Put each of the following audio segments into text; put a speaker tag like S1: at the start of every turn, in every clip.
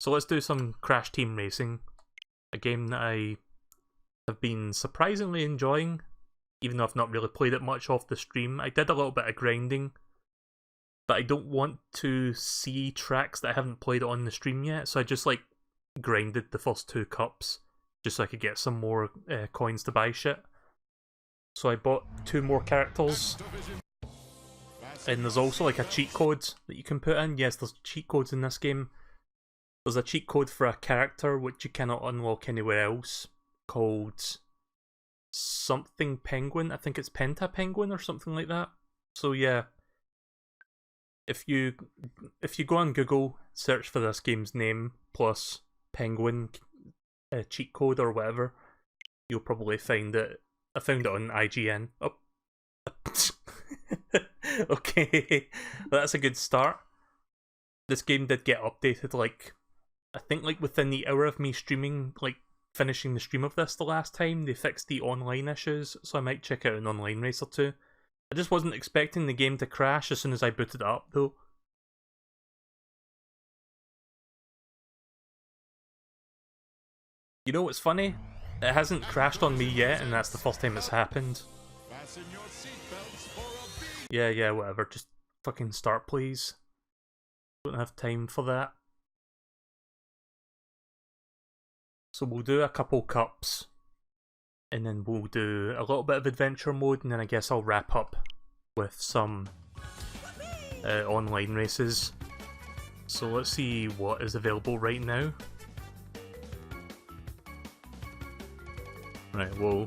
S1: So let's do some Crash Team Racing, a game that I have been surprisingly enjoying, even though I've not really played it much off the stream. I did a little bit of grinding, but I don't want to see tracks that I haven't played on the stream yet, so I just like grinded the first 2 cups, just so I could get some more coins to buy shit. So I bought 2 more characters, and there's also like a cheat code that you can put in. Yes, there's cheat codes in this game. There's a cheat code for a character which you cannot unlock anywhere else, called something penguin. I think it's Penta Penguin or something like that. So yeah, if you go on Google, search for this game's name plus penguin cheat code or whatever, you'll probably find it. I found it on IGN. Oh. Okay, well, that's a good start. This game did get updated, like, I think like within the hour of me streaming, like finishing the stream of this the last time. They fixed the online issues, so I might check out an online race or 2. I just wasn't expecting the game to crash as soon as I booted it up though. You know what's funny? It hasn't crashed on me yet, and that's the first time it's happened. Yeah, whatever. Just fucking start, please. Don't have time for that. So we'll do a couple cups, and then we'll do a little bit of adventure mode, and then I guess I'll wrap up with some online races. So let's see what is available right now. Right, well,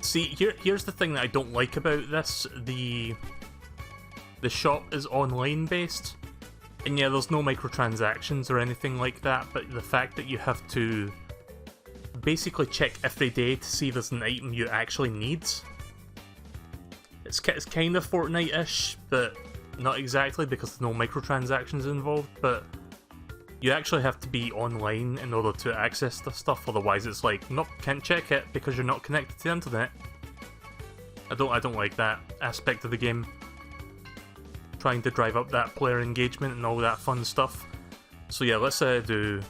S1: see, here's the thing that I don't like about this. The shop is online based, and yeah, there's no microtransactions or anything like that, but the fact that you have to basically check every day to see if there's an item you actually need. It's kind of Fortnite-ish, but not exactly, because there's no microtransactions involved, but you actually have to be online in order to access the stuff, otherwise it's like, nope, can't check it because you're not connected to the internet. I don't like that aspect of the game. Trying to drive up that player engagement and all that fun stuff. So yeah, let's do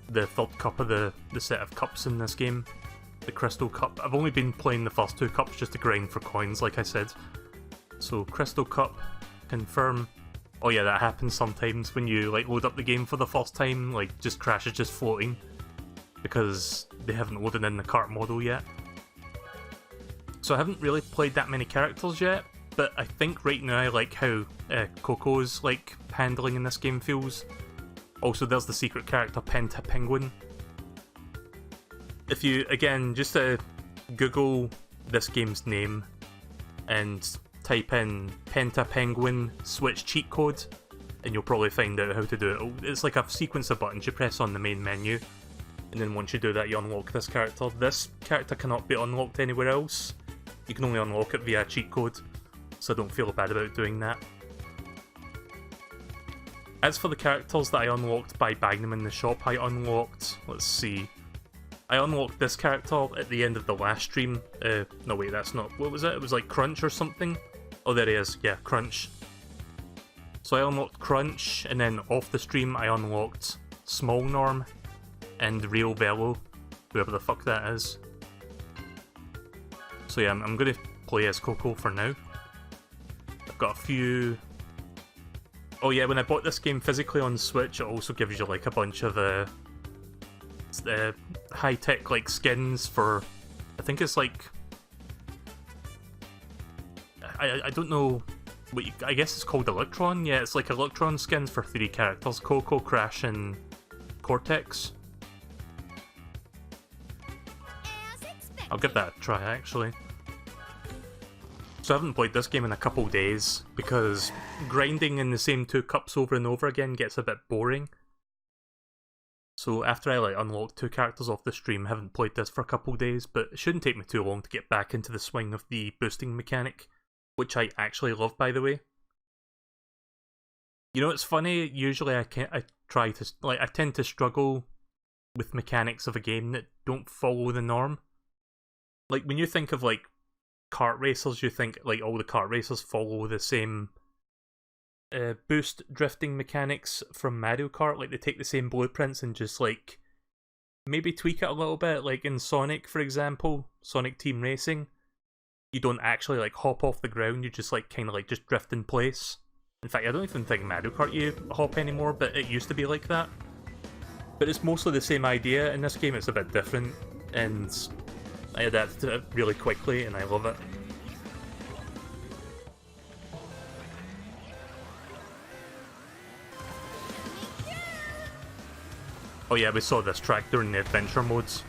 S1: the 3rd cup of the set of cups in this game. The Crystal Cup. I've only been playing the first 2 cups just to grind for coins, like I said. So Crystal Cup, confirm. Oh yeah, that happens sometimes when you like load up the game for the first time, like just Crash is just floating because they haven't loaded in the cart model yet. So I haven't really played that many characters yet, but I think right now I like how Coco's like handling in this game feels. Also, there's the secret character Penta Penguin. If you, again, just Google this game's name and type in Penta Penguin Switch cheat code, and you'll probably find out how to do it. It's like a sequence of buttons you press on the main menu, and then once you do that you unlock this character. This character cannot be unlocked anywhere else. You can only unlock it via cheat code, so don't feel bad about doing that. As for the characters that I unlocked by buying them in the shop, I unlocked, let's see, I unlocked this character at the end of the last stream. No wait, that's not, what was it? It was like Crunch or something? Oh, there he is, yeah, Crunch. So I unlocked Crunch, and then off the stream I unlocked Small Norm and Real Bello, whoever the fuck that is. So yeah, I'm gonna play as Coco for now. I've got a few... Oh yeah, when I bought this game physically on Switch, it also gives you like a bunch of high-tech like skins for... I think it's like... I don't know what you, I guess it's called Electron. Yeah, it's like Electron skins for 3 characters: Coco, Crash, and Cortex. I'll give that a try actually. So I haven't played this game in a couple days because grinding in the same 2 cups over and over again gets a bit boring. So after I like unlock 2 characters off the stream, I haven't played this for a couple days, but it shouldn't take me too long to get back into the swing of the boosting mechanic, which I actually love, by the way. You know, it's funny, usually I tend to struggle with mechanics of a game that don't follow the norm. Like, when you think of, like, kart racers, you think, like, all the kart racers follow the same boost drifting mechanics from Mario Kart. Like, they take the same blueprints and just, like, maybe tweak it a little bit. Like, in Sonic, for example, Sonic Team Racing, you don't actually, like, hop off the ground, you just, like, kind of, like, just drift in place. In fact, I don't even think Mario Kart you hop anymore, but it used to be like that. But it's mostly the same idea. In this game, it's a bit different, and I adapted it really quickly, and I love it. Oh yeah, we saw this track during the adventure modes.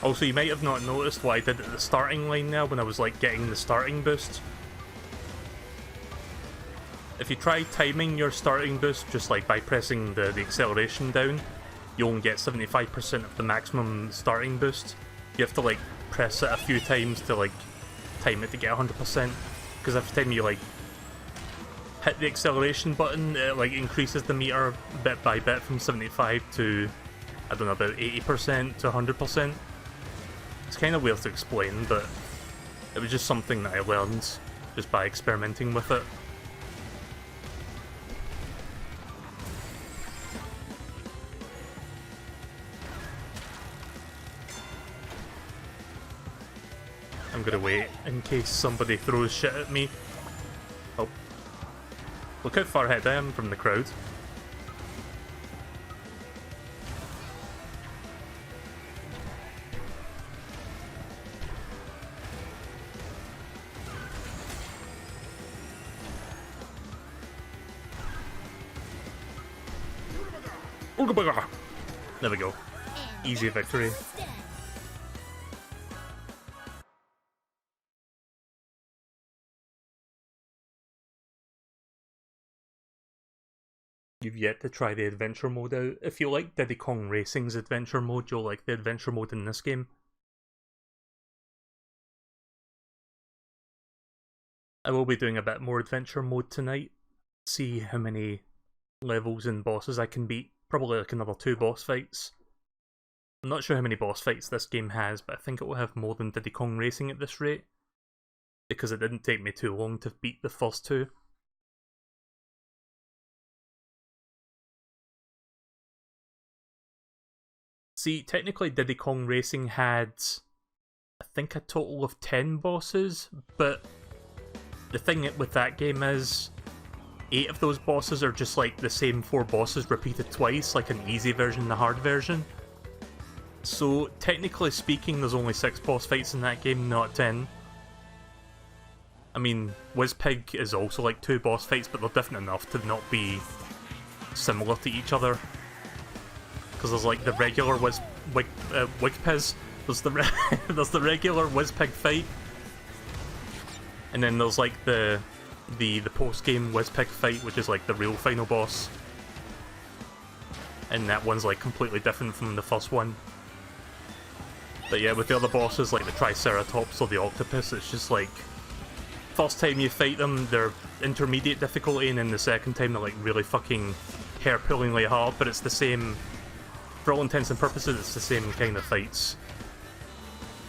S1: Also, you might have not noticed what I did at the starting line there when I was like getting the starting boost. If you try timing your starting boost just like by pressing the acceleration down, you only get 75% of the maximum starting boost. You have to like press it a few times to like time it to get 100%, because every time you like hit the acceleration button, it like increases the meter bit by bit from 75 to, I don't know, about 80% to 100%. It's kind of weird to explain, but it was just something that I learned just by experimenting with it. I'm gonna wait in case somebody throws shit at me. Oh. Look how far ahead I am from the crowd. There we go. Easy victory. You've yet to try the adventure mode out. If you like Diddy Kong Racing's adventure mode, you'll like the adventure mode in this game. I will be doing a bit more adventure mode tonight. See how many levels and bosses I can beat. Probably like another 2 boss fights. I'm not sure how many boss fights this game has, but I think it will have more than Diddy Kong Racing at this rate, because it didn't take me too long to beat the first 2. See, technically Diddy Kong Racing had, I think, a total of 10 bosses, but the thing with that game is 8 of those bosses are just like the same 4 bosses repeated twice, like an easy version and a hard version. So, technically speaking, there's only 6 boss fights in that game, not 10. I mean, Wizpig is also like 2 boss fights, but they're different enough to not be similar to each other. Because there's like the regular Wigpiz, there's the regular Wizpig fight, and then there's like the post-game Wizpig fight, which is like the real final boss. And that one's like completely different from the first one. But yeah, with the other bosses, like the Triceratops or the Octopus, it's just like, first time you fight them, they're intermediate difficulty, and then the second time they're like really fucking hair-pullingly hard, but it's the same, for all intents and purposes, it's the same kind of fights.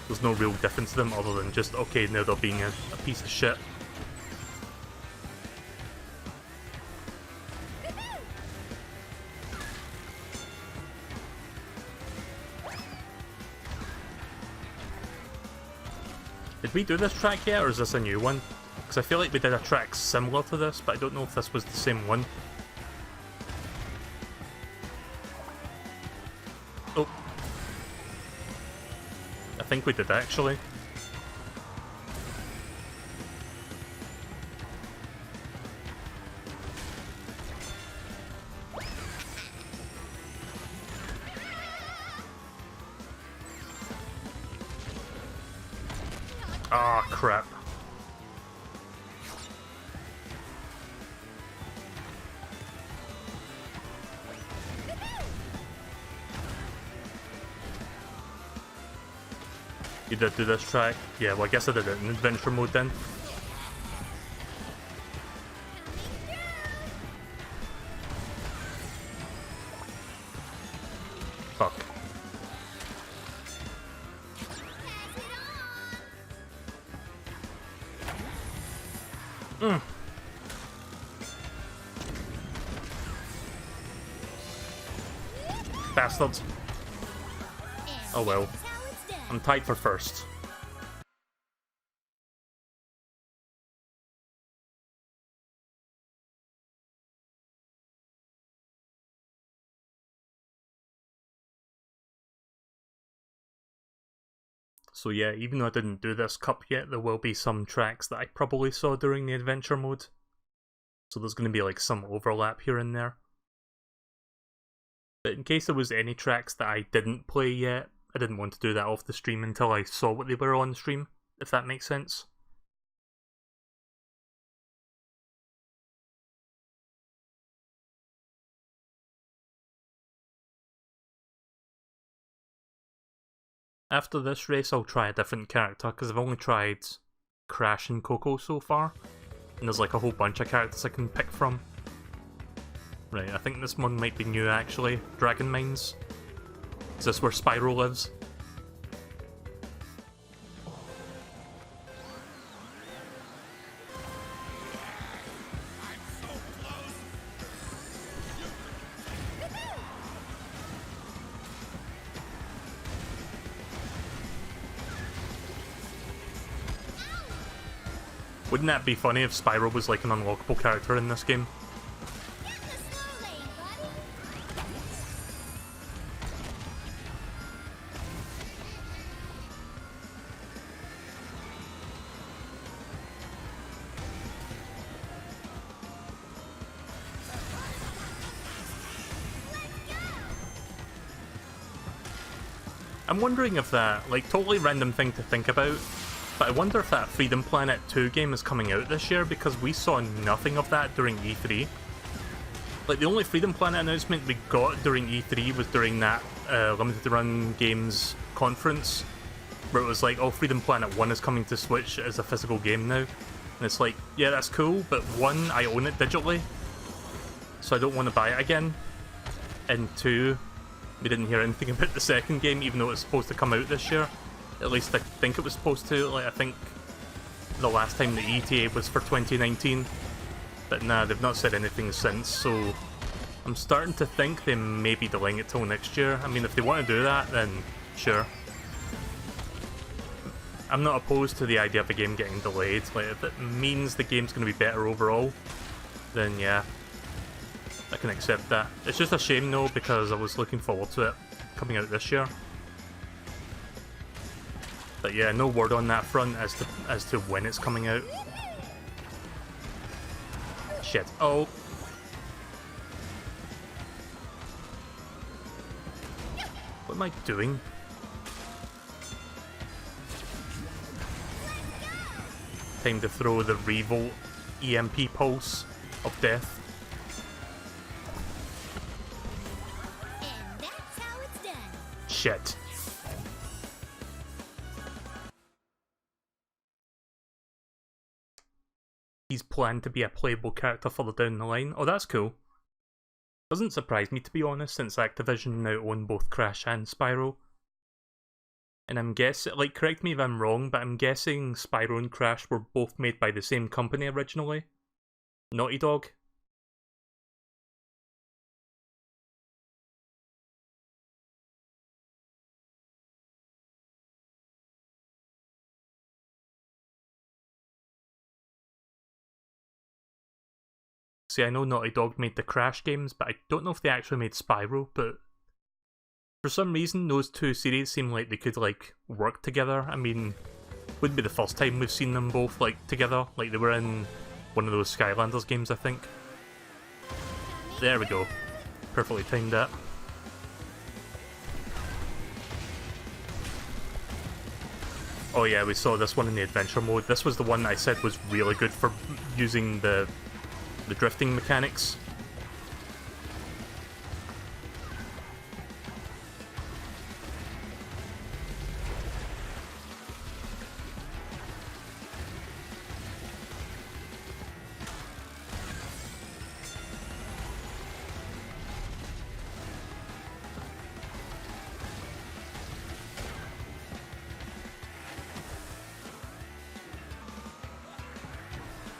S1: There's no real difference to them other than just, okay, now they're being a piece of shit. Did we do this track yet, or is this a new one? Because I feel like we did a track similar to this, but I don't know if this was the same one. Oh. I think we did, actually. Ah, crap. You did do this track? Yeah, well I guess I did it in adventure mode then. Fuck. Bastards. Oh well. I'm tied for first. So yeah, even though I didn't do this cup yet, there will be some tracks that I probably saw during the adventure mode. So there's going to be like some overlap here and there. But in case there was any tracks that I didn't play yet, I didn't want to do that off the stream until I saw what they were on stream, if that makes sense. After this race, I'll try a different character, because I've only tried Crash and Coco so far, and there's like a whole bunch of characters I can pick from. Right, I think this one might be new actually, Dragon Mines. Is this where Spyro lives? Wouldn't that be funny if Spyro was like an unlockable character in this game? I'm wondering if that, like, totally random thing to think about, but I wonder if that Freedom Planet 2 game is coming out this year, because we saw nothing of that during E3. Like, the only Freedom Planet announcement we got during E3 was during that Limited Run Games conference, where it was like, oh, Freedom Planet 1 is coming to Switch as a physical game now. And it's like, yeah, that's cool, but one, I own it digitally, so I don't want to buy it again. And two, we didn't hear anything about the second game, even though it was supposed to come out this year. At least I think it was supposed to. Like, I think the last time the ETA was for 2019. But nah, they've not said anything since, so I'm starting to think they may be delaying it till next year. I mean, if they want to do that, then sure. I'm not opposed to the idea of a game getting delayed. Like, if it means the game's going to be better overall, then yeah, I can accept that. It's just a shame though, because I was looking forward to it coming out this year. But yeah, no word on that front as to when it's coming out. Shit. Oh. What am I doing? Time to throw the Revolt EMP pulse of death.
S2: And that's how it's done.
S1: Shit. He's planned to be a playable character further down the line. Oh, that's cool. Doesn't surprise me, to be honest, since Activision now own both Crash and Spyro. And I'm guessing, like, correct me if I'm wrong, but I'm guessing Spyro and Crash were both made by the same company originally. Naughty Dog. See, I know Naughty Dog made the Crash games, but I don't know if they actually made Spyro, but for some reason those two series seem like they could, like, work together. I mean, wouldn't be the first time we've seen them both, like, together. Like, they were in one of those Skylanders games, I think. There we go. Perfectly timed that. Oh yeah, we saw this one in the adventure mode. This was the one that I said was really good for using the drifting mechanics.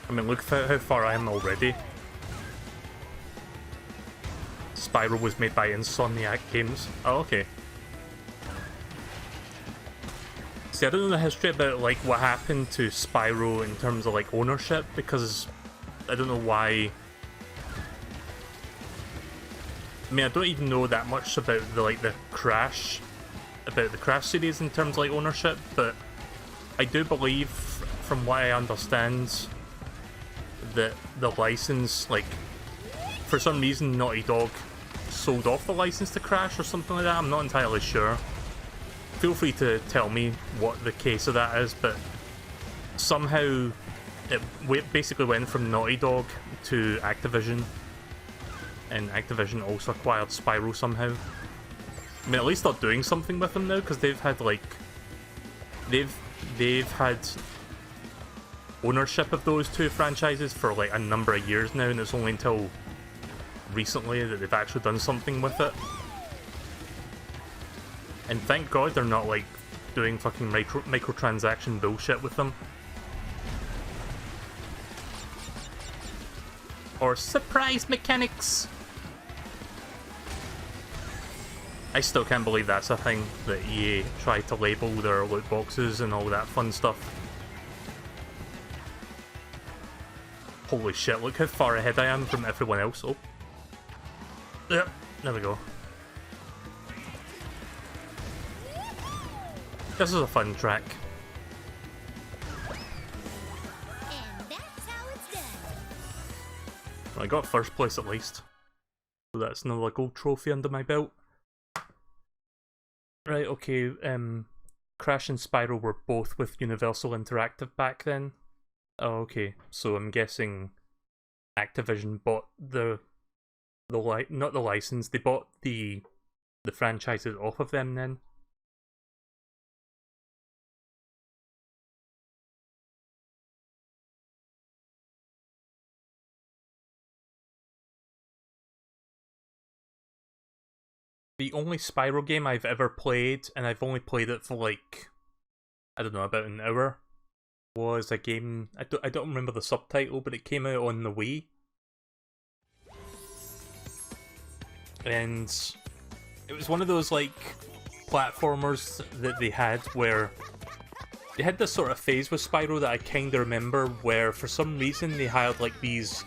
S1: I mean, look at how far I am already. Spyro was made by Insomniac Games. Oh, okay. See, I don't know the history about, like, what happened to Spyro in terms of, like, ownership, because I don't know why... I mean, I don't even know that much about the Crash series in terms of, like, ownership, but I do believe, from what I understand, that the license, like, for some reason Naughty Dog sold off the license to Crash or something like that. I'm not entirely sure. Feel free to tell me what the case of that is, but somehow it basically went from Naughty Dog to Activision, and Activision also acquired Spyro somehow. I mean, at least they're doing something with them now, because they've had, like, they've had ownership of those two franchises for, like, a number of years now, and it's only until recently that they've actually done something with it. And thank God they're not, like, doing fucking microtransaction bullshit with them. Or surprise mechanics! I still can't believe that's a thing, that EA tried to label their loot boxes and all that fun stuff. Holy shit, look how far ahead I am from everyone else. Oh. Yeah, there we go. This is a fun track.
S2: And that's how it's done.
S1: Well, I got first place at least. So that's another gold trophy under my belt. Right, okay, Crash and Spyro were both with Universal Interactive back then. Oh, okay. So I'm guessing Activision bought not the license, they bought the franchises off of them then. The only Spyro game I've ever played, and I've only played it for like, I don't know, about an hour, was a game, I don't remember the subtitle, but it came out on the Wii. And it was one of those, like, platformers that they had where they had this sort of phase with Spyro that I kind of remember, where for some reason they hired, like, these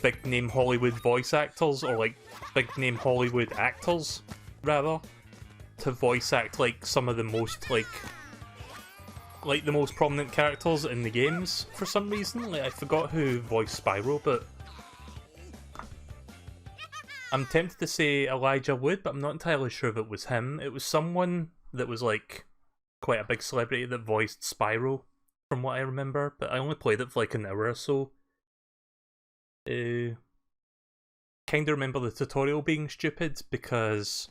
S1: big name Hollywood voice actors, or like big name Hollywood actors rather, to voice act like some of the most like the most prominent characters in the games for some reason. Like, I forgot who voiced Spyro, but I'm tempted to say Elijah Wood, but I'm not entirely sure if it was him. It was someone that was like quite a big celebrity that voiced Spyro, from what I remember, but I only played it for like an hour or so. Kind of remember the tutorial being stupid because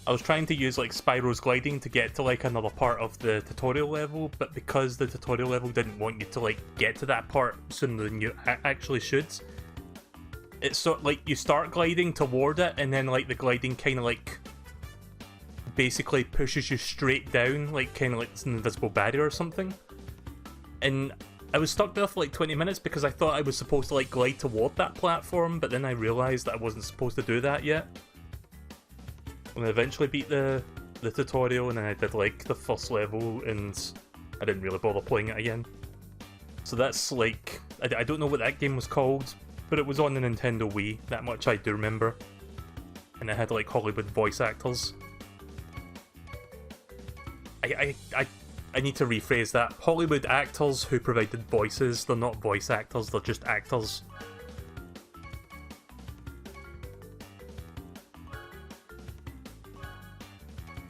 S1: I was trying to use like Spyro's gliding to get to like another part of the tutorial level, but because the tutorial level didn't want you to like get to that part sooner than you actually should, it's sort of like you start gliding toward it and then like the gliding kind of like basically pushes you straight down, like kind of like it's an invisible barrier or something. And I was stuck there for like 20 minutes because I thought I was supposed to like glide toward that platform, but then I realised that I wasn't supposed to do that yet. And I eventually beat the tutorial, and then I did like the first level, and I didn't really bother playing it again. So that's like, I don't know what that game was called, but it was on the Nintendo Wii, that much I do remember. And it had like Hollywood voice actors. I need to rephrase that. Hollywood actors who provided voices. They're not voice actors, they're just actors.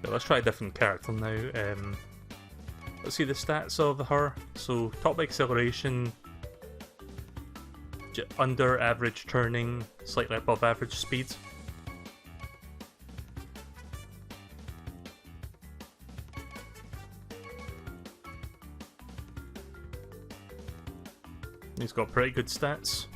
S1: So let's try a different character now. Let's see the stats of her. So top acceleration, under average turning, slightly above average speed. He's got pretty good stats.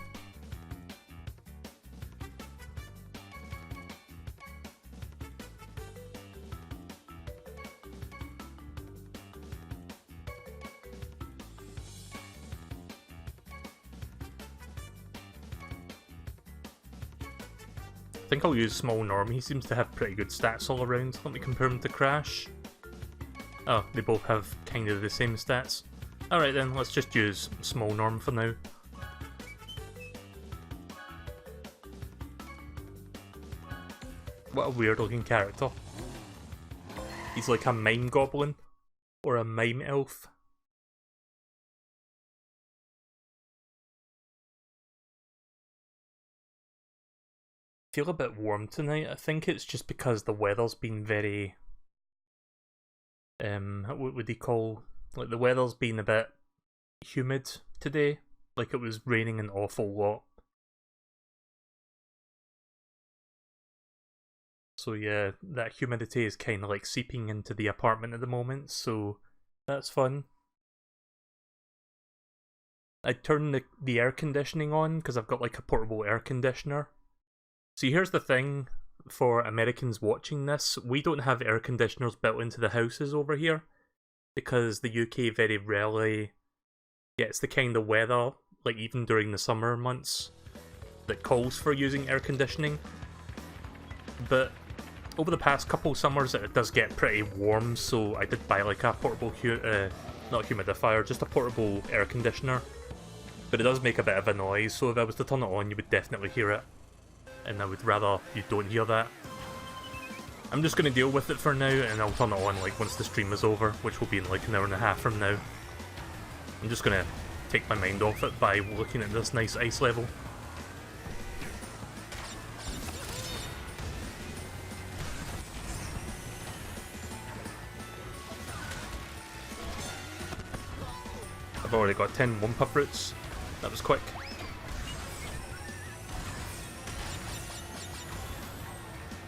S1: think I'll use Small Norm. He seems to have pretty good stats all around. Let me compare him to Crash. Oh, they both have kind of the same stats. Alright then, let's just use Small Norm for now. What a weird looking character. He's like a mime goblin. Or a mime elf. I feel a bit warm tonight. I think it's just because the weather's been very... what would you call... Like, the weather's been a bit humid today. Like, it was raining an awful lot. So yeah, that humidity is kind of like seeping into the apartment at the moment, so that's fun. I turned the air conditioning on because I've got like a portable air conditioner. See, here's the thing for Americans watching this, we don't have air conditioners built into the houses over here because the UK very rarely gets the kind of weather, like even during the summer months, that calls for using air conditioning. But over the past couple summers it does get pretty warm, so I did buy like a portable, not humidifier, just a portable air conditioner. But it does make a bit of a noise, so if I was to turn it on you would definitely hear it. And I would rather you don't hear that. I'm just going to deal with it for now, and I'll turn it on like once the stream is over, which will be in like an hour and a half from now. I'm just going to take my mind off it by looking at this nice ice level. I've already got 10 Wumpa Fruits. That was quick.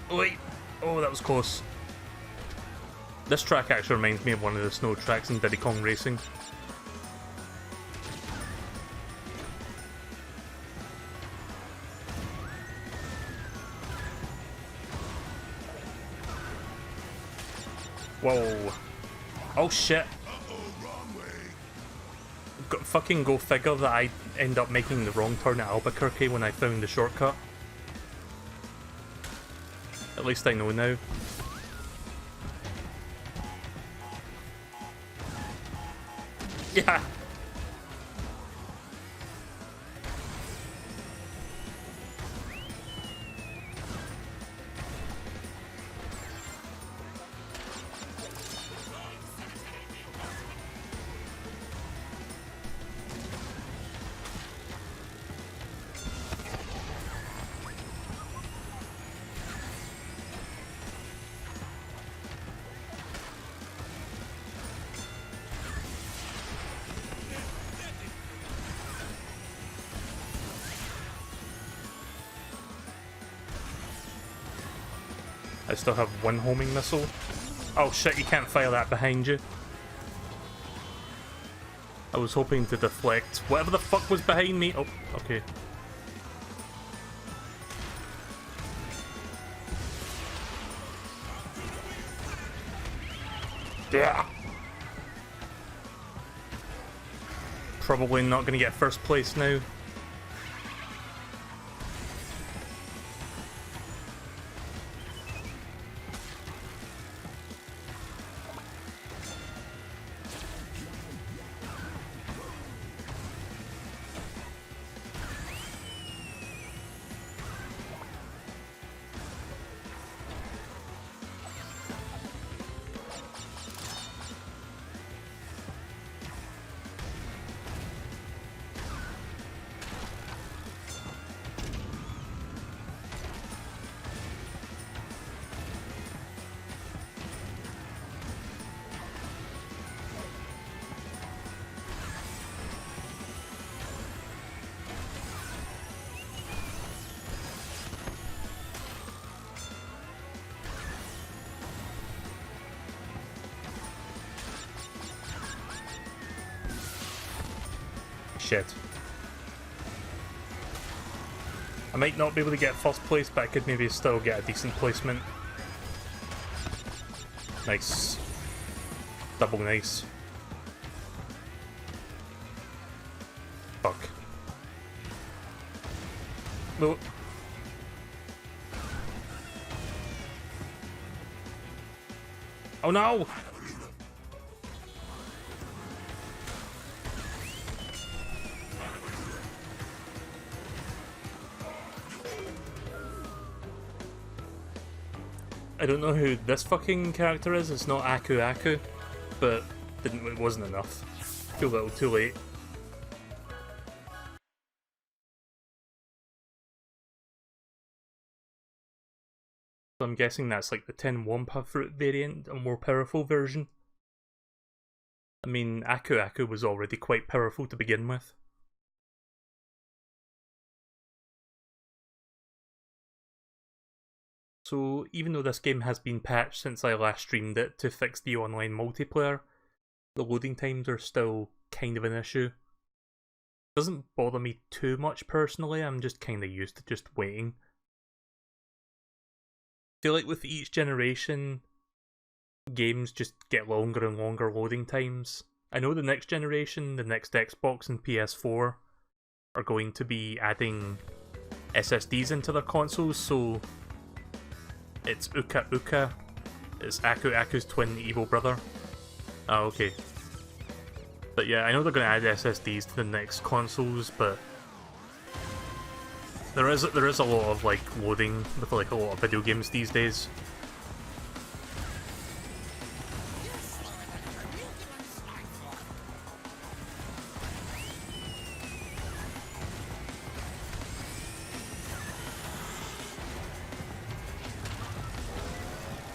S1: Oh wait! Oh, that was close. This track actually reminds me of one of the snow tracks in Diddy Kong Racing. Whoa. Oh shit. Fucking go figure that I end up making the wrong turn at Albuquerque when I found the shortcut. At least I know now. Yeah! I still have one homing missile. Oh shit, you can't fire that behind you. I was hoping to deflect whatever the fuck was behind me. Oh, okay. Yeah. Probably not gonna get first place now. Shit. I might not be able to get first place, but I could maybe still get a decent placement. Nice. Double nice. Fuck. No. Oh no! I don't know who this fucking character is. It's not Aku Aku, but it wasn't enough. Too little, too late. So I'm guessing that's like the 10 Wampa fruit variant, a more powerful version. I mean, Aku Aku was already quite powerful to begin with. So even though this game has been patched since I last streamed it to fix the online multiplayer, the loading times are still kind of an issue. Doesn't bother me too much personally, I'm just kinda used to just waiting. I feel like with each generation, games just get longer and longer loading times. I know the next generation, the next Xbox and PS4, are going to be adding SSDs into their consoles, so it's Uka Uka. It's Aku Aku's twin evil brother. Oh, okay. But yeah, I know they're going to add SSDs to the next consoles, but there is a lot of like loading with like a lot of video games these days.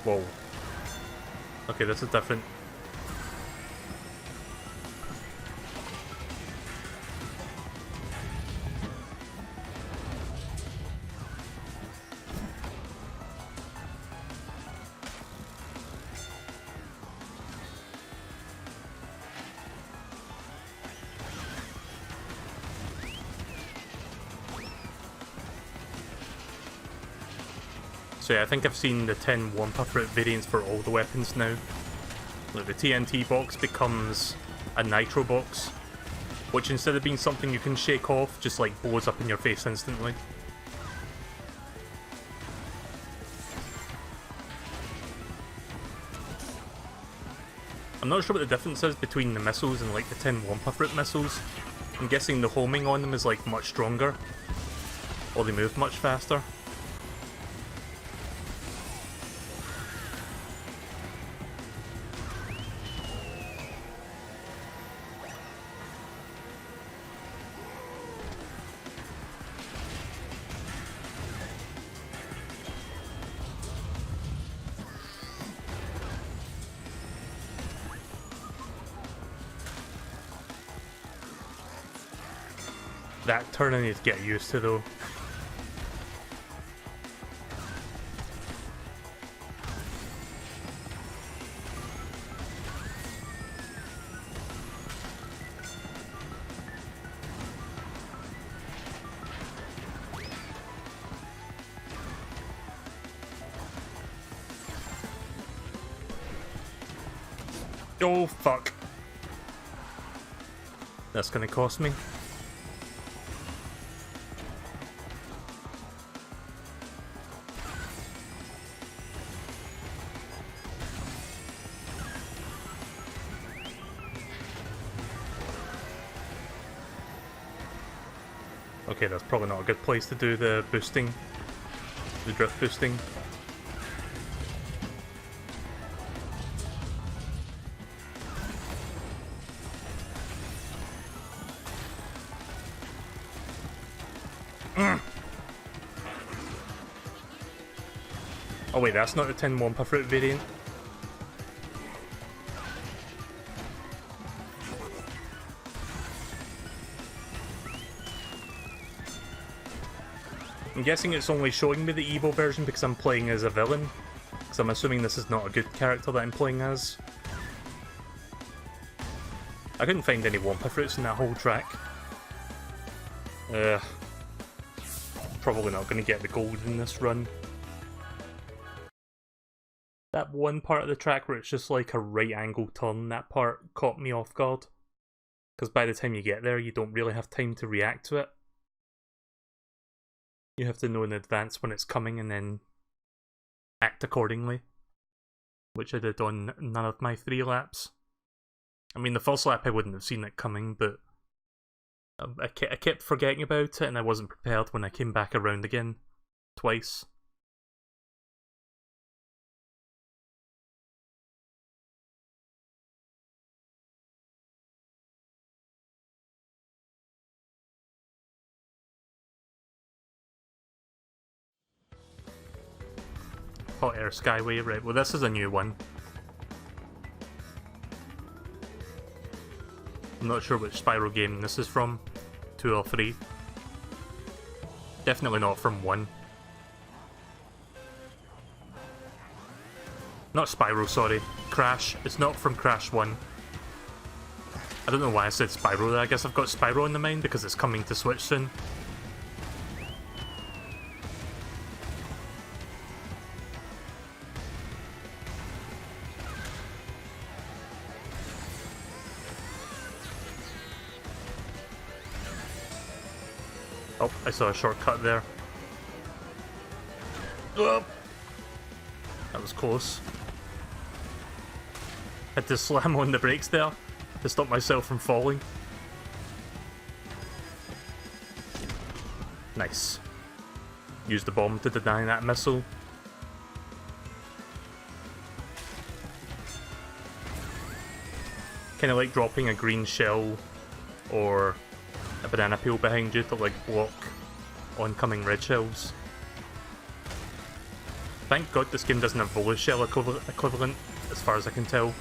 S1: Whoa. Okay, this is different. So yeah, I think I've seen the 10 Wampa fruit variants for all the weapons now. Like the TNT box becomes a Nitro box, which instead of being something you can shake off, just like blows up in your face instantly. I'm not sure what the difference is between the missiles and like the 10 Wampa fruit missiles. I'm guessing the homing on them is like much stronger, or they move much faster. That turn I need to get used to though. Oh fuck. That's gonna cost me. Okay, that's probably not a good place to do the boosting, the drift boosting. Oh wait, that's not the 10 Wampa fruit variant. I'm guessing it's only showing me the evil version because I'm playing as a villain, because I'm assuming this is not a good character that I'm playing as. I couldn't find any Wampa fruits in that whole track. Probably not going to get the gold in this run. That one part of the track where it's just like a right angle turn, that part caught me off guard. Because by the time you get there, you don't really have time to react to it. You have to know in advance when it's coming and then act accordingly. which I did on none of my 3 laps. I mean, the first lap I wouldn't have seen it coming, but I kept forgetting about it, and I wasn't prepared when I came back around again, twice. Hot Air Skyway, right, well this is a new one. I'm not sure which Spyro game this is from, 2 or 3. Definitely not from 1. Not Spyro, sorry. Crash. It's not from Crash 1. I don't know why I said Spyro there. I guess I've got Spyro in the mind because it's coming to Switch soon. Oh, I saw a shortcut there. Oh, that was close. Had to slam on the brakes there to stop myself from falling. Nice. Use the bomb to deny that missile. Kinda like dropping a green shell or a banana peel behind you to like block oncoming red shells. Thank God this game doesn't have volley shell equivalent, as far as I can tell.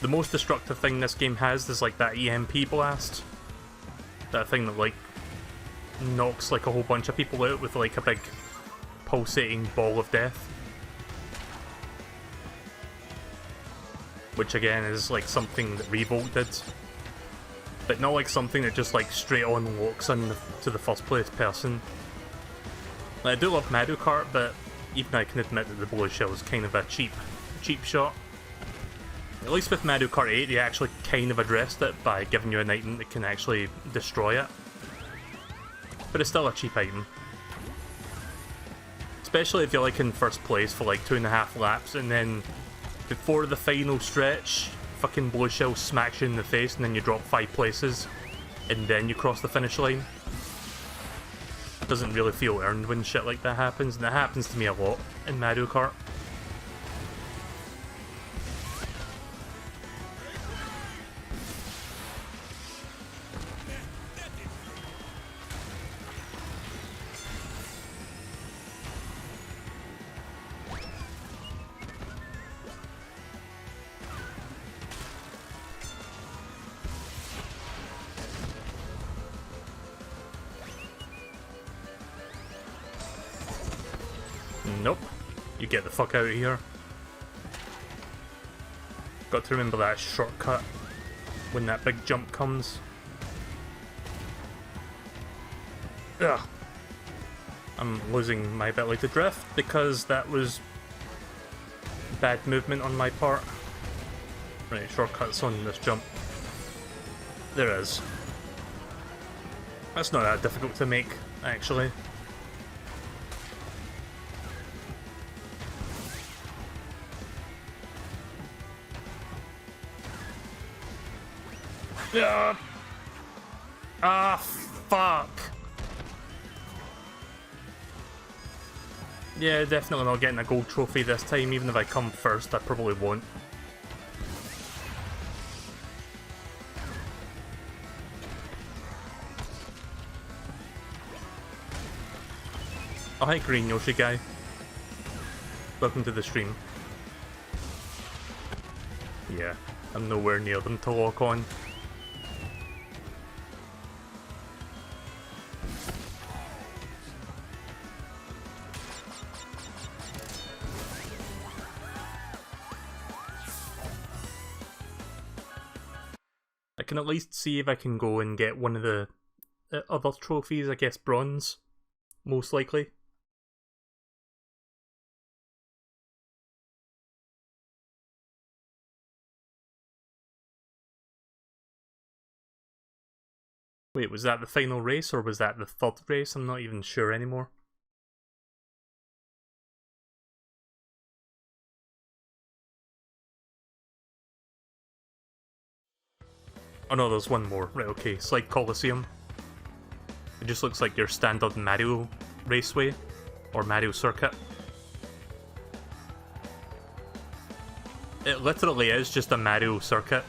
S1: The most destructive thing this game has is like that EMP blast. That thing that like knocks like a whole bunch of people out with like a big pulsating ball of death. Which again is like something that Revolt did. But not like something that just like straight on locks to the first place person. Like, I do love Mario Kart, but even I can admit that the bullet shell is kind of a cheap shot. At least with Mario Kart 8 they actually kind of addressed it by giving you an item that can actually destroy it. But it's still a cheap item. Especially if you're like in first place for like 2.5 laps and then before the final stretch, fucking blow shell smacks you in the face and then you drop 5 places and then you cross the finish line. It doesn't really feel earned when shit like that happens, and it happens to me a lot in Mario Kart. Nope. You get the fuck out of here. Got to remember that shortcut when that big jump comes. Ugh. I'm losing my ability to drift because that was bad movement on my part. Right, shortcuts on this jump. There is. That's not that difficult to make, actually. Ah, fuck. Yeah, definitely not getting a gold trophy this time. Even if I come first, I probably won't. Oh, hi, Green Yoshi guy. Welcome to the stream. Yeah, I'm nowhere near them to lock on. I can at least see if I can go and get one of the other trophies, I guess bronze, most likely. Wait, was that the final race or was that the third race? I'm not even sure anymore. Oh no, there's one more. Right, okay. Slide Coliseum. It just looks like your standard Mario raceway, or Mario circuit. It literally is just a Mario circuit.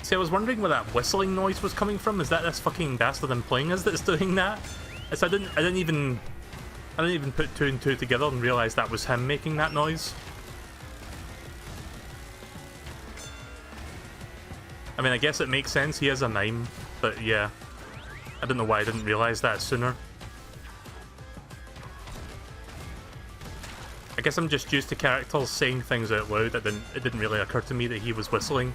S1: See, I was wondering where that whistling noise was coming from. Is that this fucking bastard I'm playing as that's doing that? So I didn't even put two and two together and realize that was him making that noise. I mean, I guess it makes sense. He is a mime, but yeah, I don't know why I didn't realize that sooner. I guess I'm just used to characters saying things out loud. It didn't really occur to me that he was whistling.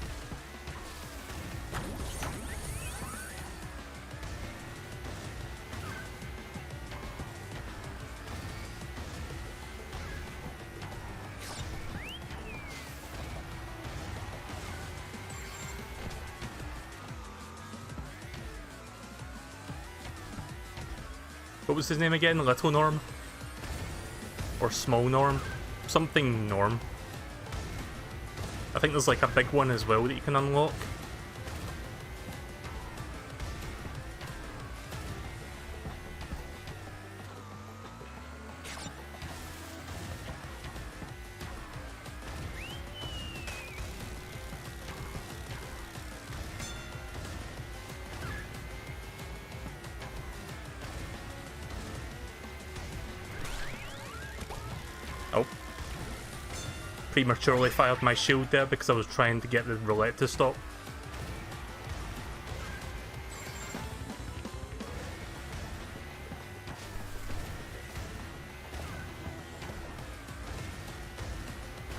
S1: What was his name again? Little Norm? Or Small Norm? Something Norm. I think there's like a big one as well that you can unlock. Oh. Prematurely fired my shield there because I was trying to get the roulette to stop.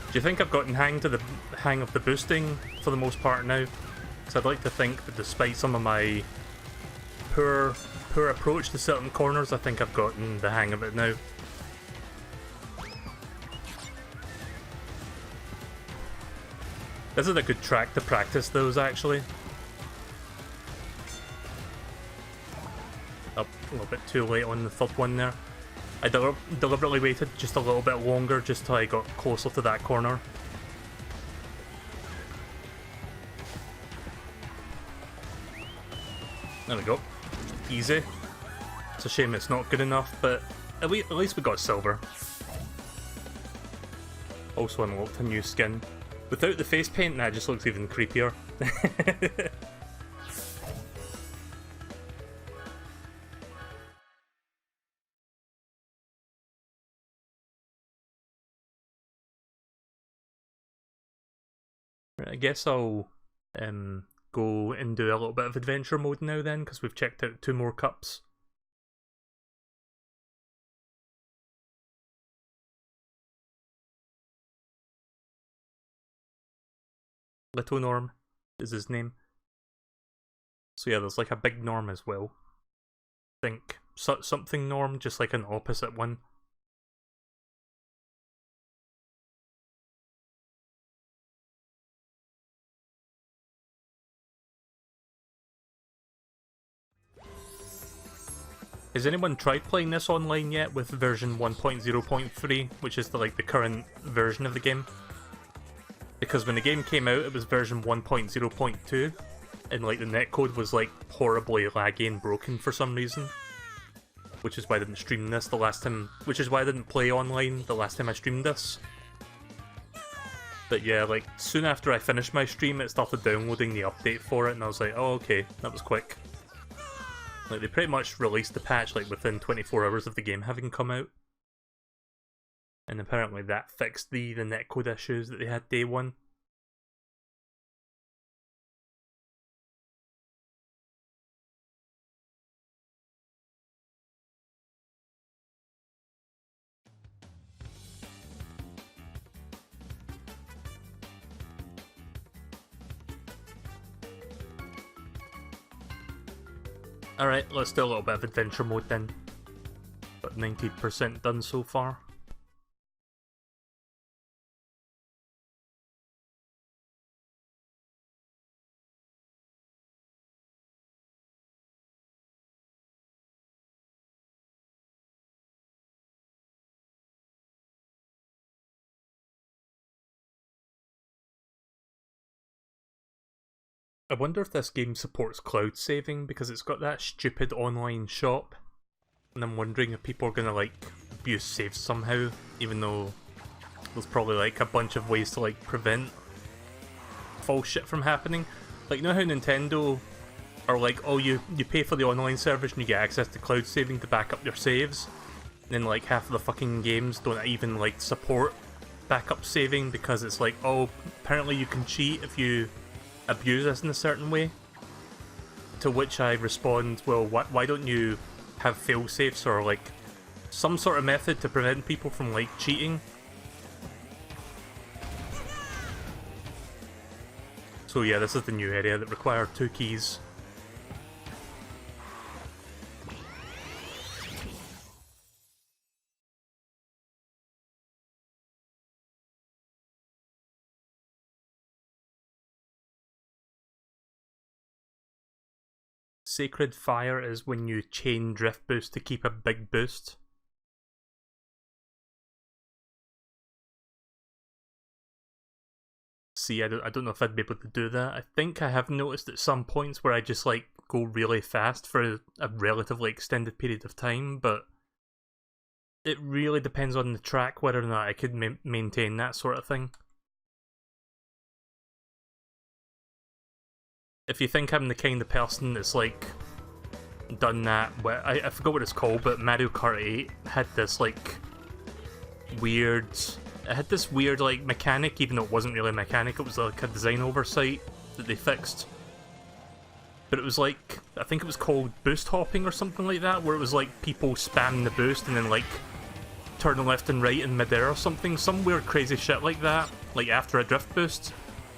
S1: Do you think I've gotten hang of the boosting for the most part now? Because I'd like to think that despite some of my poor approach to certain corners, I think I've gotten the hang of it now. This is a good track to practice those, actually. Up a little bit too late on the third one there. I deliberately waited just a little bit longer just till I got closer to that corner. There we go. Easy. It's a shame it's not good enough, but at least we got silver. Also unlocked a new skin. Without the face paint, that just looks even creepier. Right, I guess I'll go and do a little bit of adventure mode now then, because we've checked out 2 more cups. Little Norm is his name. So yeah, there's like a big Norm as well. I think something Norm, just like an opposite one. Has anyone tried playing this online yet with version 1.0.3, which is the current version of the game? Because when the game came out, it was version 1.0.2, and like the netcode was like horribly laggy and broken for some reason. Which is why I didn't stream this the last time, which is why I didn't play online the last time I streamed this. But yeah, like soon after I finished my stream, it started downloading the update for it, and I was like, oh okay, that was quick. Like they pretty much released the patch like within 24 hours of the game having come out. And apparently that fixed the netcode issues that they had day one. Alright, let's do a little bit of adventure mode then. But 90% done so far. I wonder if this game supports cloud saving, because it's got that stupid online shop, and I'm wondering if people are gonna like abuse saves somehow, even though there's probably like a bunch of ways to like prevent false shit from happening. Like, you know how Nintendo are like, oh, you pay for the online service and you get access to cloud saving to back up your saves, and then like half of the fucking games don't even like support backup saving because it's like, oh, apparently you can cheat if you abuse this in a certain way. To which I respond, well, why don't you have fail-safes or like some sort of method to prevent people from like cheating? So yeah, this is the new area that required 2 keys. Sacred Fire is when you chain drift boost to keep a big boost. See, I don't know if I'd be able to do that. I think I have noticed at some points where I just like go really fast for a relatively extended period of time, but it really depends on the track whether or not I could maintain that sort of thing. If you think I'm the kind of person that's like done that, well, I forgot what it's called, but Mario Kart 8 had this like weird, it had this weird like mechanic, even though it wasn't really a mechanic, it was like a design oversight that they fixed. But it was like, I think it was called boost hopping or something like that, where it was like people spamming the boost and then like turning left and right in midair or something, some weird crazy shit like that, like after a drift boost,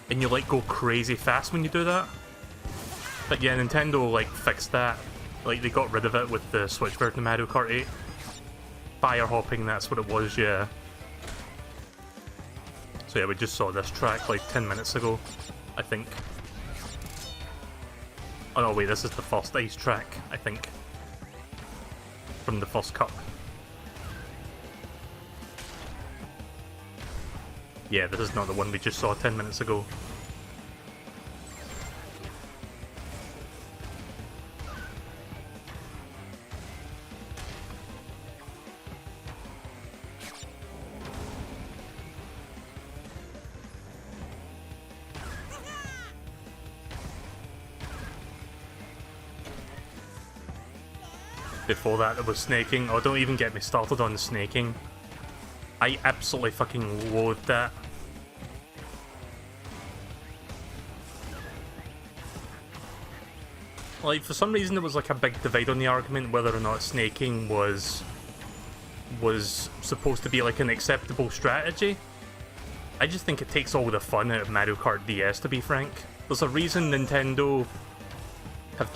S1: and you like go crazy fast when you do that. But yeah, Nintendo like fixed that. Like they got rid of it with the Switch version of Mario Kart 8. Fire hopping, that's what it was, yeah. So yeah, we just saw this track like 10 minutes ago, I think. Oh no, wait, this is the first ice track, I think. From the first cup. Yeah, this is not the one we just saw 10 minutes ago. Before that, it was snaking. Oh, don't even get me started on the snaking. I absolutely fucking loathe that. Like, for some reason, there was like a big divide on the argument whether or not snaking was supposed to be like an acceptable strategy. I just think it takes all the fun out of Mario Kart DS, to be frank. There's a reason Nintendo have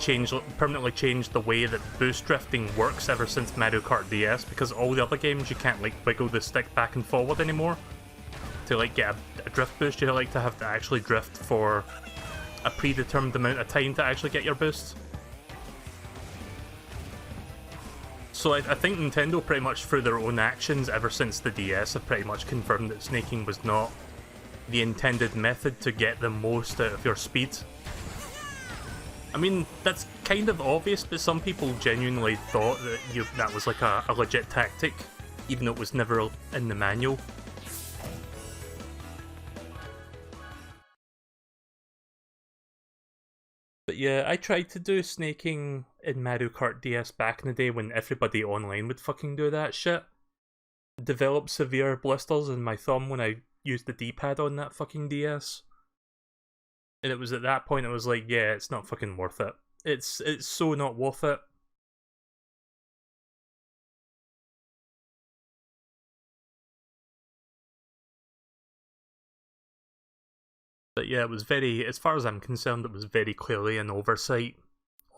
S1: permanently changed the way that boost drifting works ever since Mario Kart DS, because all the other games you can't like wiggle the stick back and forward anymore. To like get a drift boost, you like to have to actually drift for a predetermined amount of time to actually get your boost. So I think Nintendo pretty much through their own actions ever since the DS have pretty much confirmed that snaking was not the intended method to get the most out of your speed. I mean, that's kind of obvious, but some people genuinely thought that that was like a legit tactic, even though it was never in the manual. But yeah, I tried to do snaking in Mario Kart DS back in the day when everybody online would fucking do that shit. Developed severe blisters in my thumb when I used the D-pad on that fucking DS. And it was at that point I was like, yeah, it's not fucking worth it. It's so not worth it. But yeah, it was very, as far as I'm concerned, it was very clearly an oversight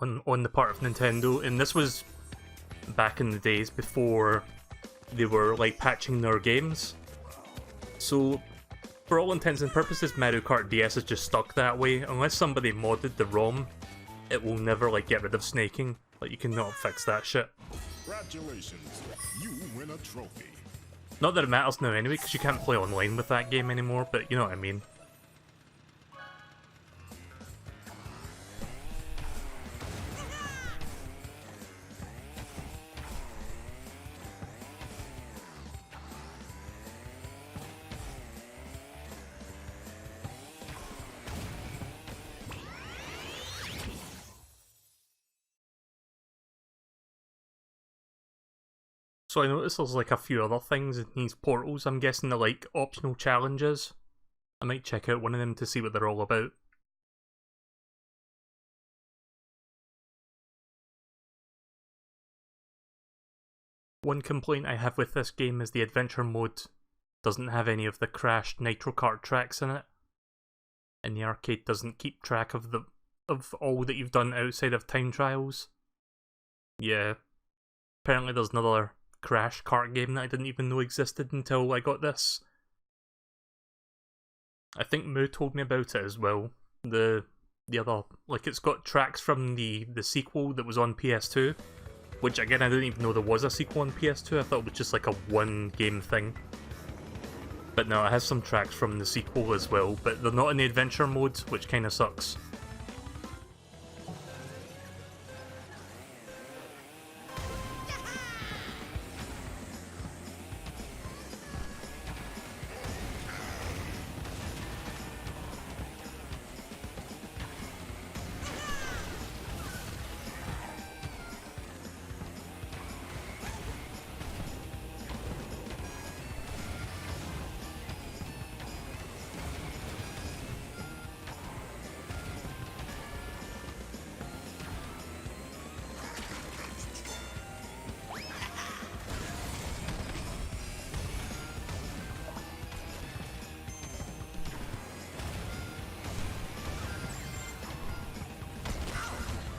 S1: on the part of Nintendo. And this was back in the days before they were like patching their games. So for all intents and purposes, Mario Kart DS is just stuck that way. Unless somebody modded the ROM, it will never like get rid of snaking. Like, you cannot fix that shit.
S3: Congratulations, you win a trophy.
S1: Not that it matters now anyway, because you can't play online with that game anymore, but you know what I mean. So I noticed there's like a few other things in these portals. I'm guessing they're like optional challenges. I might check out one of them to see what they're all about. One complaint I have with this game is the adventure mode doesn't have any of the crashed Nitro Kart tracks in it. And the arcade doesn't keep track of all that you've done outside of time trials. Yeah. Apparently there's another Crash kart game that I didn't even know existed until I got this. I think Moo told me about it as well. The other, like, it's got tracks from the sequel that was on PS2, which again I didn't even know there was a sequel on PS2. I thought it was just like a one game thing. But no, it has some tracks from the sequel as well, but they're not in the adventure mode, which kinda sucks.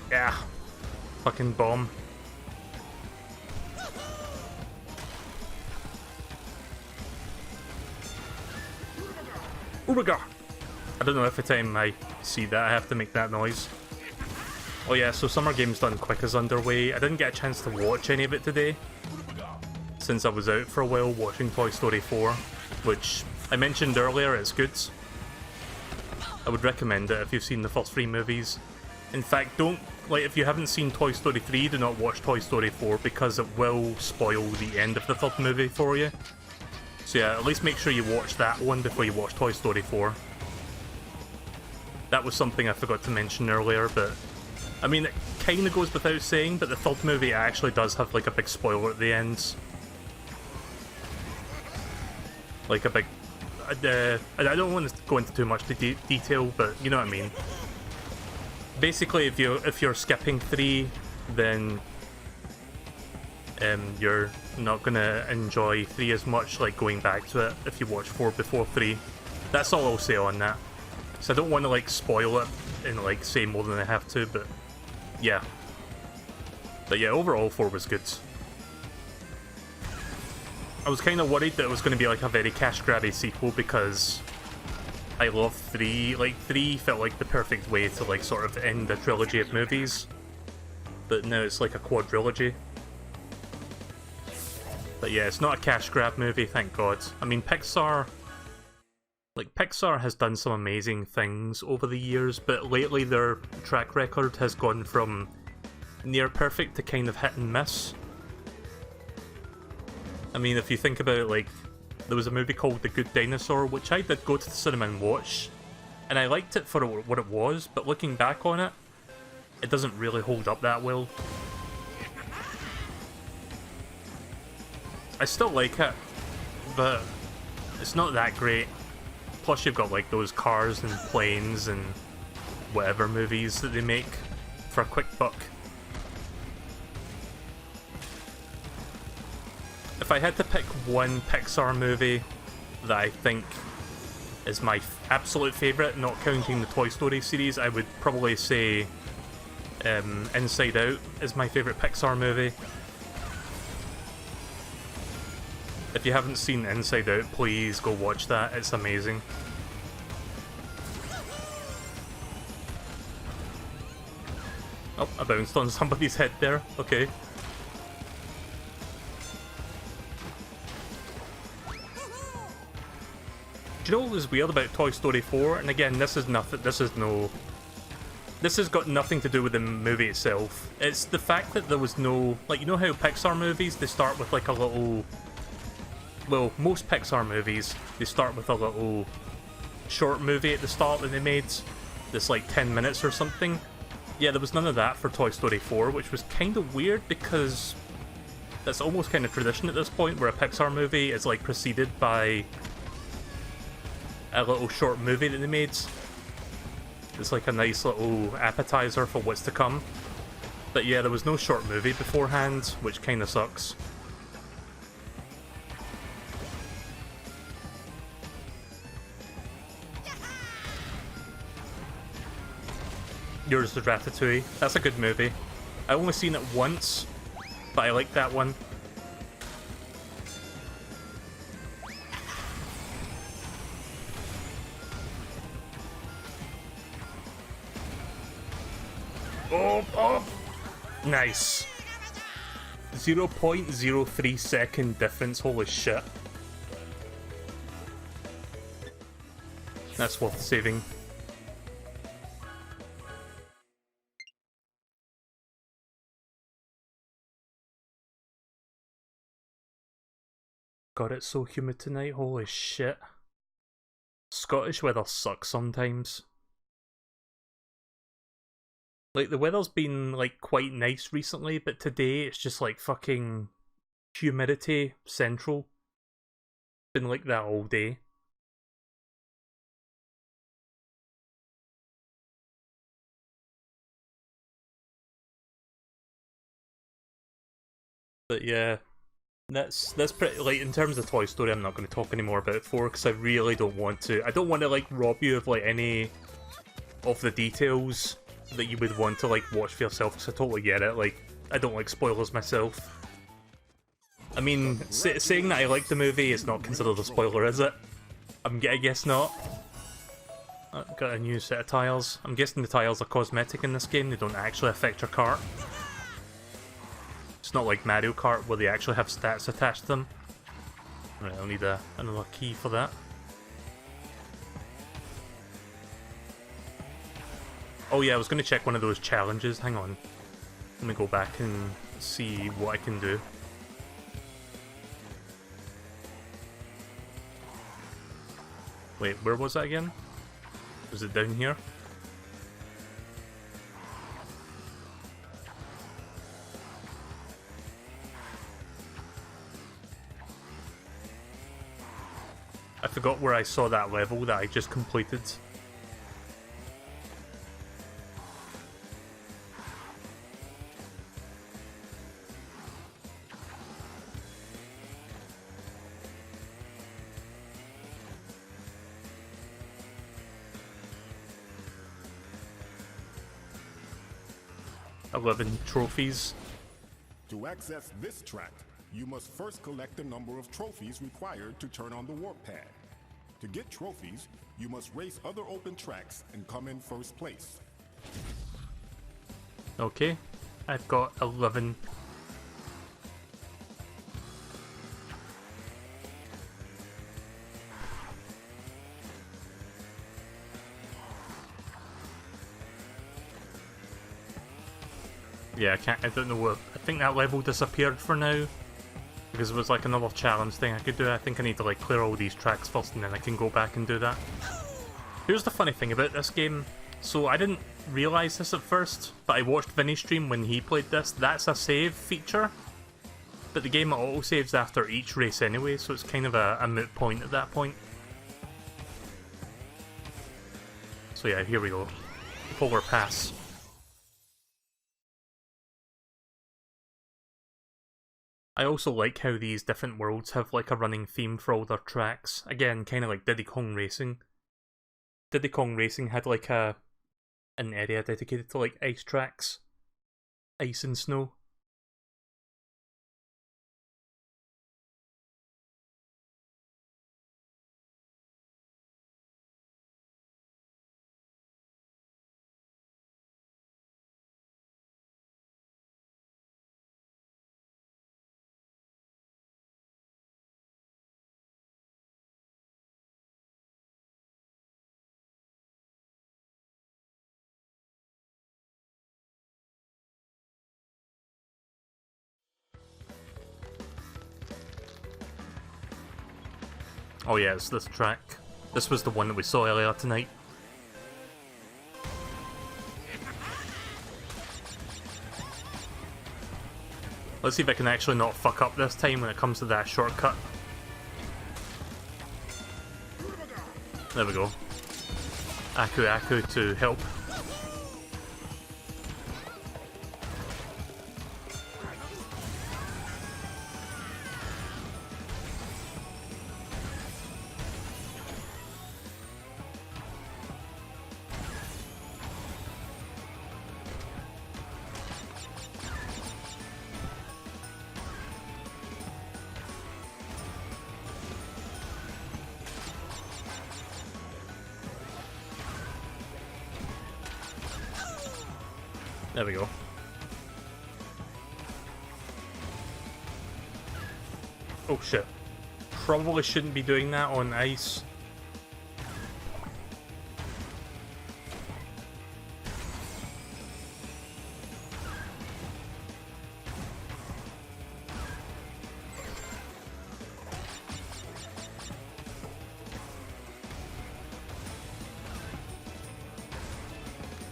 S1: Yeah. Fucking bomb. Oomaga! I don't know if every time I see that I have to make that noise. Oh yeah, so Summer Games Done Quick is underway. I didn't get a chance to watch any of it today, since I was out for a while watching Toy Story 4, which I mentioned earlier, it's good. I would recommend it if you've seen the first 3 movies. In fact, if you haven't seen Toy Story 3, do not watch Toy Story 4 because it will spoil the end of the third movie for you. So yeah, at least make sure you watch that one before you watch Toy Story 4. That was something I forgot to mention earlier, but I mean, it kinda goes without saying, but the third movie actually does have like a big spoiler at the end. Like a big... I don't want to go into too much detail, but you know what I mean. Basically, if you're skipping 3, then you're not gonna enjoy 3 as much, like going back to it if you watch 4 before 3. That's all I'll say on that. So I don't want to like spoil it and like say more than I have to, but yeah. But yeah, overall 4 was good. I was kind of worried that it was going to be like a very cash grabby sequel because I love 3. Like 3 felt like the perfect way to like sort of end a trilogy of movies, but now it's like a quadrilogy. But yeah, it's not a cash grab movie, thank God. I mean, Pixar has done some amazing things over the years, but lately their track record has gone from near perfect to kind of hit and miss. I mean, if you think about it, like, there was a movie called The Good Dinosaur, which I did go to the cinema and watch, and I liked it for what it was, but looking back on it, it doesn't really hold up that well. I still like it, but it's not that great. Plus you've got like those cars and planes and whatever movies that they make for a quick buck. If I had to pick one Pixar movie that I think is my absolute favourite, not counting the Toy Story series, I would probably say Inside Out is my favourite Pixar movie. If you haven't seen Inside Out, please go watch that, it's amazing. Oh, I bounced on somebody's head there, okay. Do you know what was weird about Toy Story 4? And again, this has got nothing to do with the movie itself. It's the fact that there was no, like, you know how Pixar movies, they start with like a little, well, most Pixar movies, they start with a little short movie at the start that they made, that's like 10 minutes or something. Yeah, there was none of that for Toy Story 4, which was kind of weird because that's almost kind of tradition at this point, where a Pixar movie is like preceded by a little short movie that they made. It's like a nice little appetizer for what's to come. But yeah, there was no short movie beforehand, which kind of sucks. Yours is Ratatouille. That's a good movie. I only seen it once, but I like that one. Oh! Nice. 0.03 second difference, holy shit. That's worth saving. God, it's so humid tonight, holy shit. Scottish weather sucks sometimes. Like, the weather's been, like, quite nice recently, but today it's just, like, fucking humidity central. Been like that all day. But yeah, that's pretty, like, in terms of Toy Story, I'm not going to talk anymore about 4, because I really don't want to. I don't want to, like, rob you of, like, any of the details that you would want to, like, watch for yourself, because I totally get it. Like, I don't like spoilers myself. I mean, saying that I like the movie is not considered a spoiler, is it? I guess not. Got a new set of tiles. I'm guessing the tiles are cosmetic in this game, they don't actually affect your cart. It's not like Mario Kart where they actually have stats attached to them. Right, I'll need another key for that. Oh yeah, I was going to check one of those challenges. Hang on. Let me go back and see what I can do. Wait, where was that again? Was it down here? I forgot where I saw that level that I just completed. 11 trophies.
S3: To access this track, you must first collect the number of trophies required to turn on the warp pad. To get trophies, you must race other open tracks and come in first place.
S1: Okay, I've got 11. Yeah, I don't know what, I think that level disappeared for now, because it was like another challenge thing I could do. I think I need to like clear all these tracks first and then I can go back and do that. Here's the funny thing about this game. So I didn't realise this at first, but I watched Vinny's stream when he played this. That's a save feature, but the game auto-saves after each race anyway, so it's kind of a moot point at that point. So yeah, here we go. Polar Pass. I also like how these different worlds have like a running theme for all their tracks. Again, kind of like Diddy Kong Racing. Diddy Kong Racing had like an area dedicated to like ice tracks. Ice and snow. Oh yeah, it's this track. This was the one that we saw earlier tonight. Let's see if I can actually not fuck up this time when it comes to that shortcut. There we go. Aku Aku to help. There we go. Oh shit. Probably shouldn't be doing that on ice.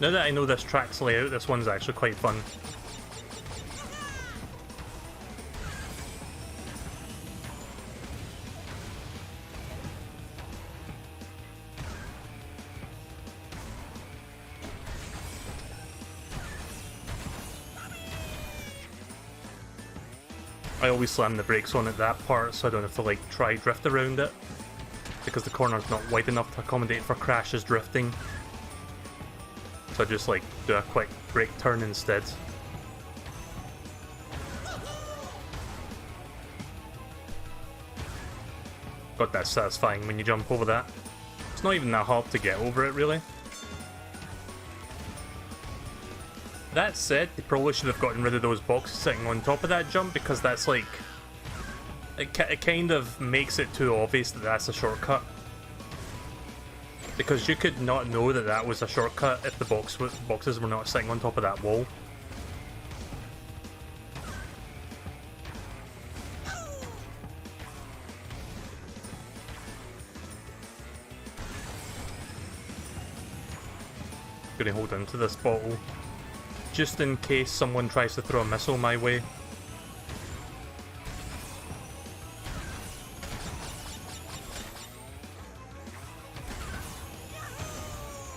S1: Now that I know this track's layout, this one's actually quite fun. I always slam the brakes on at that part so I don't have to like try drift around it, because the corner's not wide enough to accommodate for Crash's drifting. So I just like do a quick brake turn instead. God, that's satisfying when you jump over that. It's not even that hard to get over it, really. That said, they probably should have gotten rid of those boxes sitting on top of that jump, because that's like... It kind of makes it too obvious that that's a shortcut. Because you could not know that that was a shortcut if the boxes were not sitting on top of that wall. Gonna hold on to this bottle, just in case someone tries to throw a missile my way.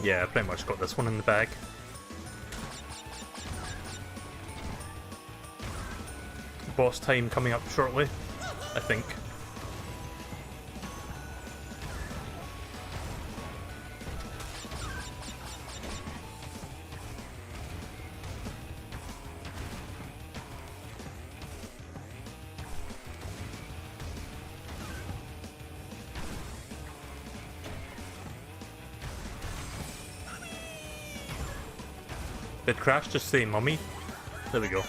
S1: Yeah, I pretty much got this one in the bag. Boss time coming up shortly, I think. Did Crash just say mummy? There we go.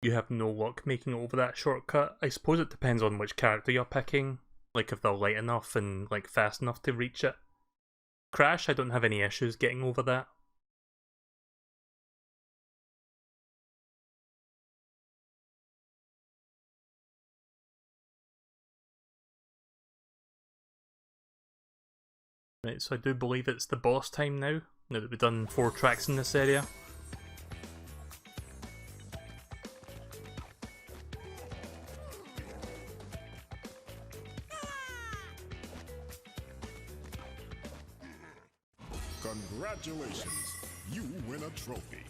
S1: You have no luck making it over that shortcut. I suppose it depends on which character you're picking. Like if they're light enough and like fast enough to reach it. Crash, I don't have any issues getting over that. Right, so I do believe it's the boss time now that we've done 4 tracks in this area.
S3: Congratulations, you win a trophy.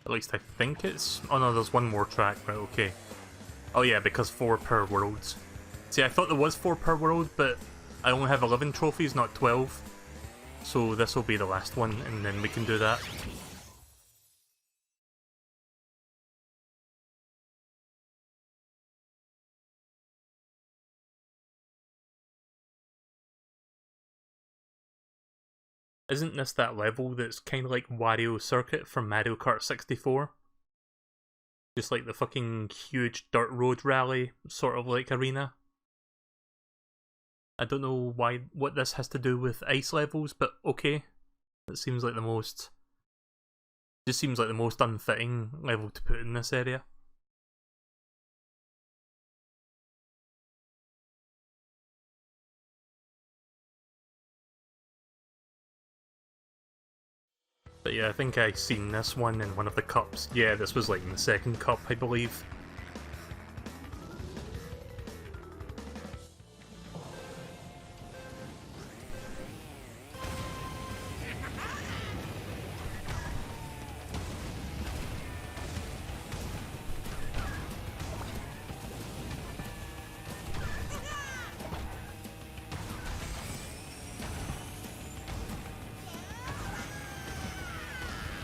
S1: At least I think it's... Oh no, there's one more track, right, okay. Oh yeah, because 4 per world. See, I thought there was 4 per world, but I only have 11 trophies, not 12. So this will be the last one, and then we can do that. Isn't this that level that's kind of like Wario Circuit from Mario Kart 64? Just like the fucking huge dirt road rally sort of like arena. I don't know what this has to do with ice levels, but okay. It seems like the most Just seems like the most unfitting level to put in this area. But yeah, I think I seen this one in one of the cups. Yeah, this was like in the second cup, I believe.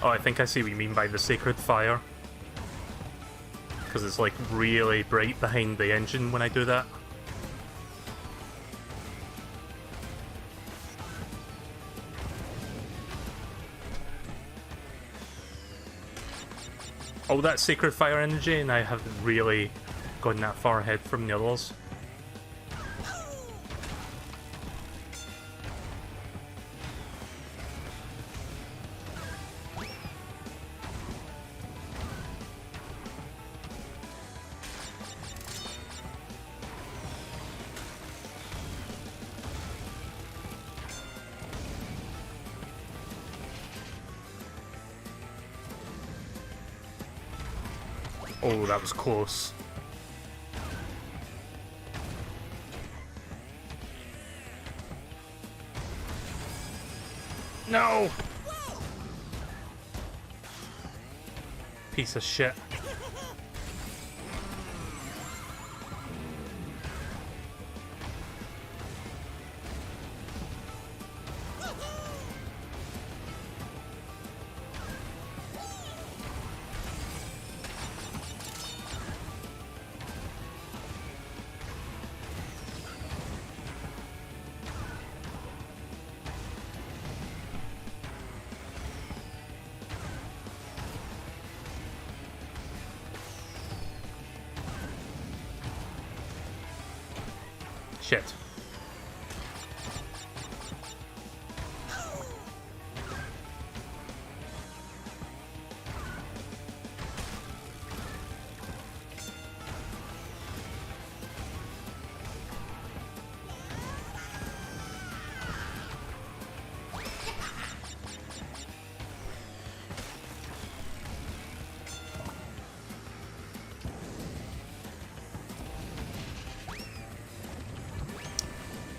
S1: Oh, I think I see what you mean by the sacred fire. Because it's like really bright behind the engine when I do that. Oh, that's sacred fire energy, and I haven't really gone that far ahead from the others. Oh, that was close. No! Piece of shit. Shit.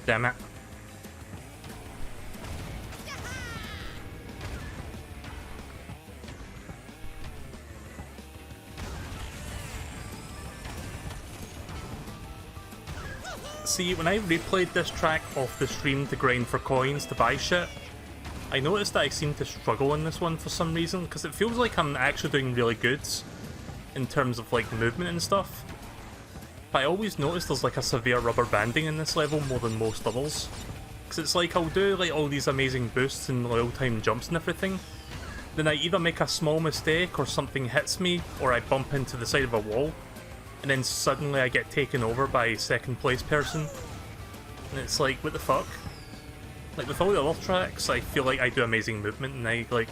S1: Damn it. See, when I replayed this track off the stream to grind for coins to buy shit, I noticed that I seem to struggle in this one for some reason, because it feels like I'm actually doing really good in terms of like movement and stuff. But I always notice there's like a severe rubber banding in this level more than most others. Because it's like I'll do like all these amazing boosts and real-time jumps and everything, then I either make a small mistake or something hits me, or I bump into the side of a wall, and then suddenly I get taken over by a second place person. And it's like, what the fuck? Like with all the other tracks, I feel like I do amazing movement and I like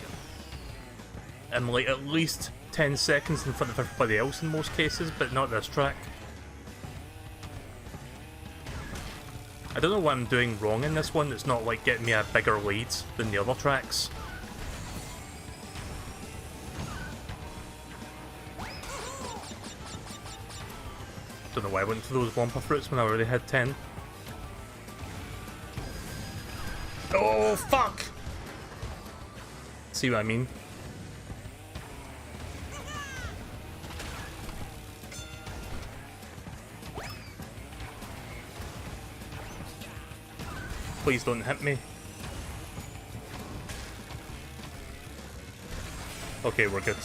S1: am like at least 10 seconds in front of everybody else in most cases, but not this track. I don't know what I'm doing wrong in this one that's not like getting me a bigger lead than the other tracks. Don't know why I went for those Wumpa fruits when I already had 10. Oh, fuck! See what I mean? Please don't hit me. Okay, we're good.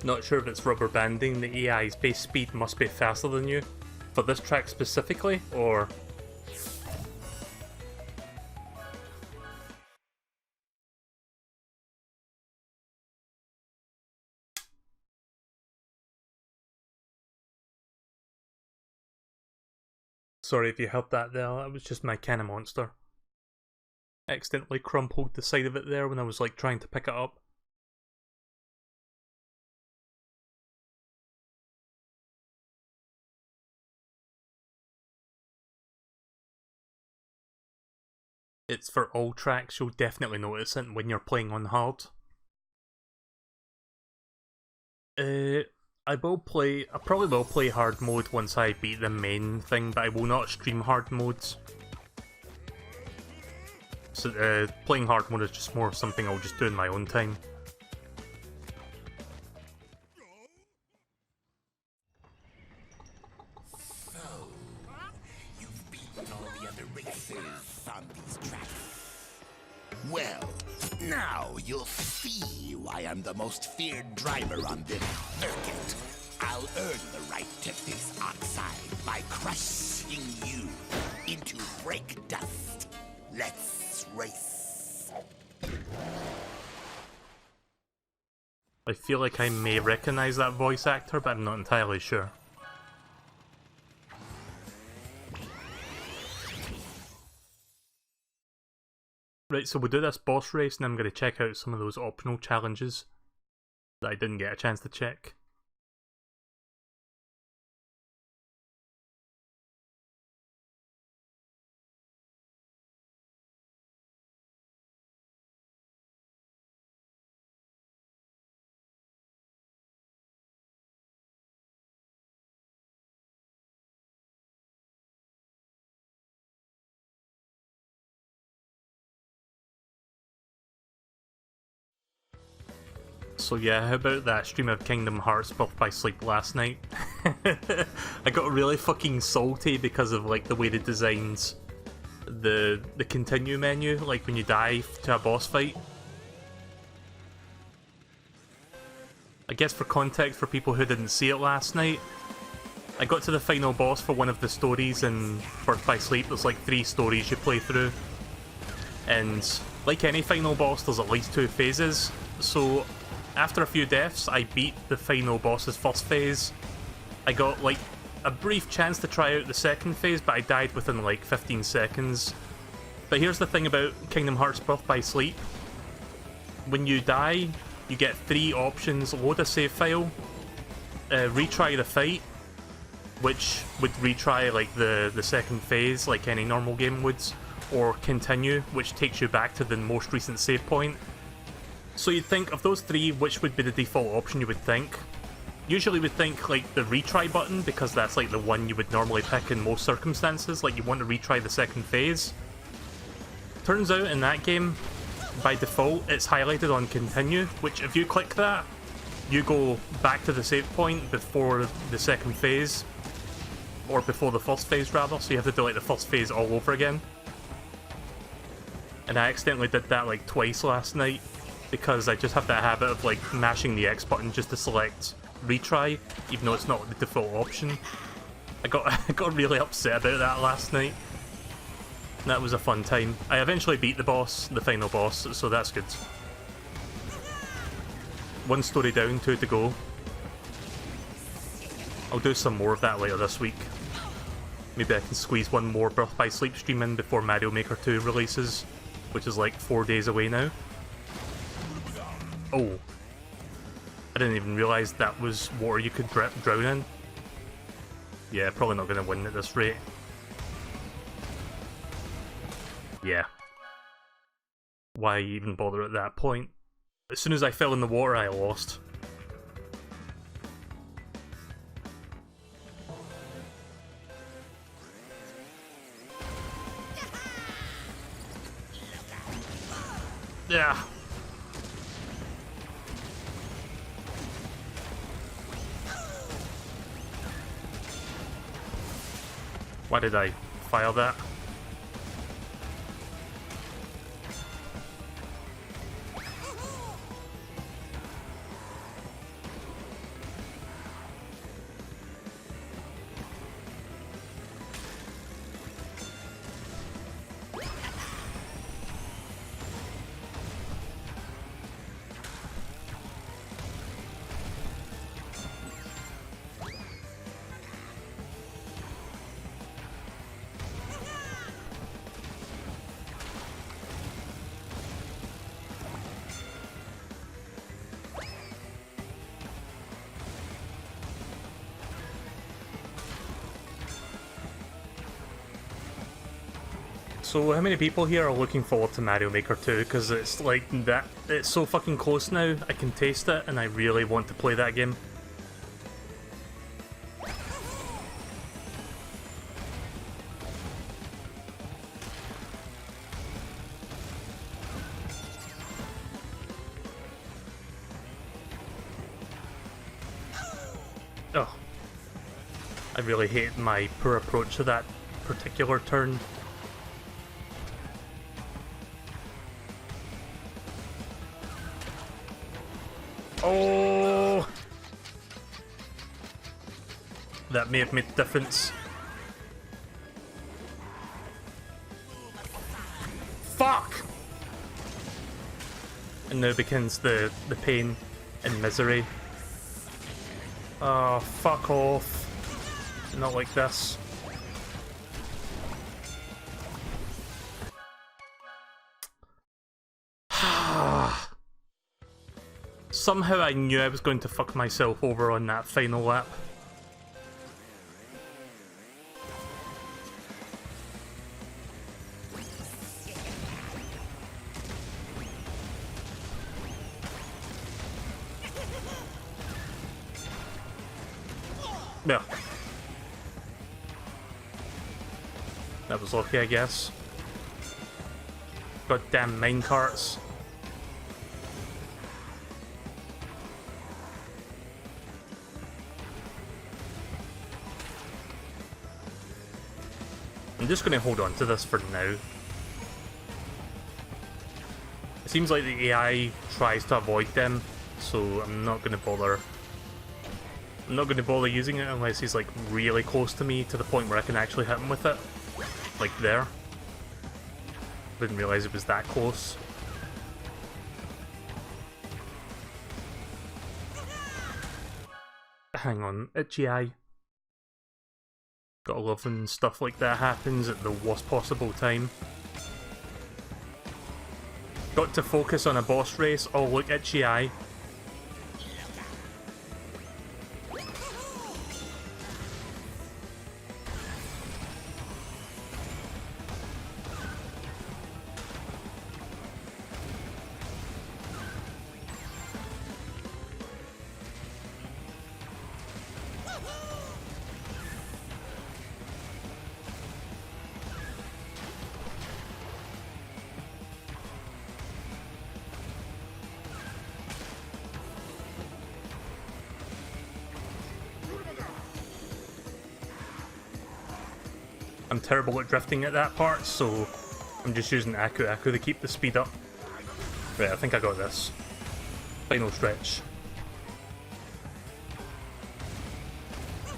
S1: Not sure if it's rubber banding, the AI's base speed must be faster than you. For this track specifically, or Sorry if you heard that there, that was just my cannon monster. Accidentally crumpled the side of it there when I was like trying to pick it up. It's for all tracks, you'll definitely notice it when you're playing on hard. I probably will play hard mode once I beat the main thing, but I will not stream hard modes. So playing hard mode is just more something I'll just do in my own time.
S4: You've beaten all the other racers on these tracks. Well, now you'll see why I'm the most feared driver on this circuit. I'll earn the right to face Oxide by crushing you into brake dust. Let's race.
S1: I feel like I may recognize that voice actor, but I'm not entirely sure. Right, so we'll do this boss race, and I'm going to check out some of those optional challenges that I didn't get a chance to check. So yeah, how about that stream of Kingdom Hearts Birth by Sleep last night? I got really fucking salty because of like the way they designed the continue menu, like when you die to a boss fight. I guess for context for people who didn't see it last night, I got to the final boss for one of the stories in Birth by Sleep. There's like 3 stories you play through, and like any final boss there's at least 2 phases, so after a few deaths, I beat the final boss's first phase. I got like a brief chance to try out the second phase, but I died within like 15 seconds. But here's the thing about Kingdom Hearts Birth by Sleep. When you die, you get 3 options: load a save file, retry the fight, which would retry like the second phase like any normal game would, or continue, which takes you back to the most recent save point. So you'd think, of those 3, which would be the default option you would think? Usually we'd think like the retry button, because that's like the one you would normally pick in most circumstances, like you want to retry the second phase. Turns out in that game, by default, it's highlighted on continue, which if you click that, you go back to the save point before the second phase, or before the first phase rather, so you have to do like the first phase all over again. And I accidentally did that like twice last night, because I just have that habit of like mashing the X button just to select retry, even though it's not the default option. I got really upset about that last night. That was a fun time. I eventually beat the boss, the final boss, so that's good. 1 story down, 2 to go. I'll do some more of that later this week. Maybe I can squeeze one more Birth by Sleep stream in before Mario Maker 2 releases, which is like 4 days away now. Oh. I didn't even realise that was water you could drown in. Yeah, probably not going to win at this rate. Yeah. Why even bother at that point? As soon as I fell in the water, I lost. Yeah. Why did I file that? So how many people here are looking forward to Mario Maker 2? Because it's like that, it's so fucking close now, I can taste it, and I really want to play that game. Oh. I really hate my poor approach to that particular turn. Oh! That may have made a difference. Fuck! And now begins the pain and misery. Oh, fuck off. Not like this. Somehow I knew I was going to fuck myself over on that final lap. Yeah. That was lucky, I guess. Goddamn minecarts. I'm just going to hold on to this for now. It seems like the AI tries to avoid them, so I'm not going to bother. I'm not going to bother using it unless he's like really close to me to the point where I can actually hit him with it. Like there. Didn't realise it was that close. Hang on, itchy eye. Gotta love when stuff like that happens at the worst possible time. Got to focus on a boss race. Oh look, itchy eye. I'm terrible at drifting at that part, so I'm just using Aku Aku to keep the speed up. Right, I think I got this. Final stretch.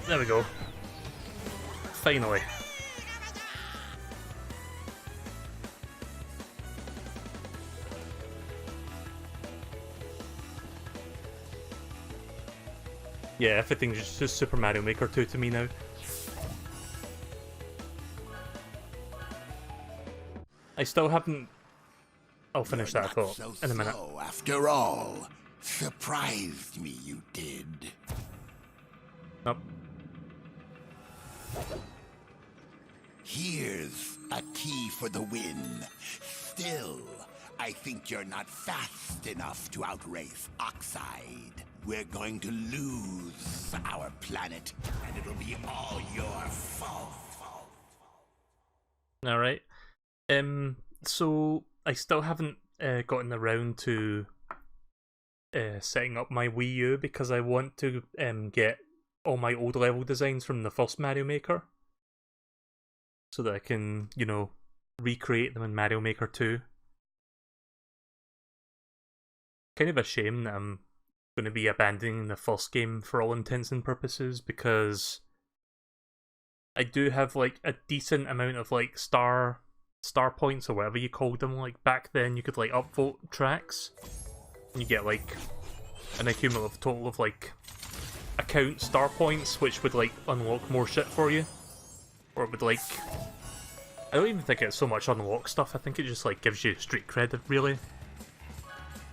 S1: There we go. Finally. Yeah, everything's just Super Mario Maker 2 to me now. I still haven't... I'll finish that thought in a minute.
S4: After all, surprised me you did.
S1: Nope.
S4: Here's a key for the win. Still, I think you're not fast enough to outrace Oxide. We're going to lose our planet, and it'll be all your fault.
S1: Alright. So I still haven't gotten around to setting up my Wii U because I want to get all my old level designs from the first Mario Maker so that I can, you know, recreate them in Mario Maker 2. Kind of a shame that I'm going to be abandoning the first game for all intents and purposes because I do have like a decent amount of like star points or whatever you called them. Like back then you could like upvote tracks and you get like an accumulative total of like account star points which would like unlock more shit for you, or it would like, I don't even think it's so much unlock stuff, I think it just like gives you street credit really.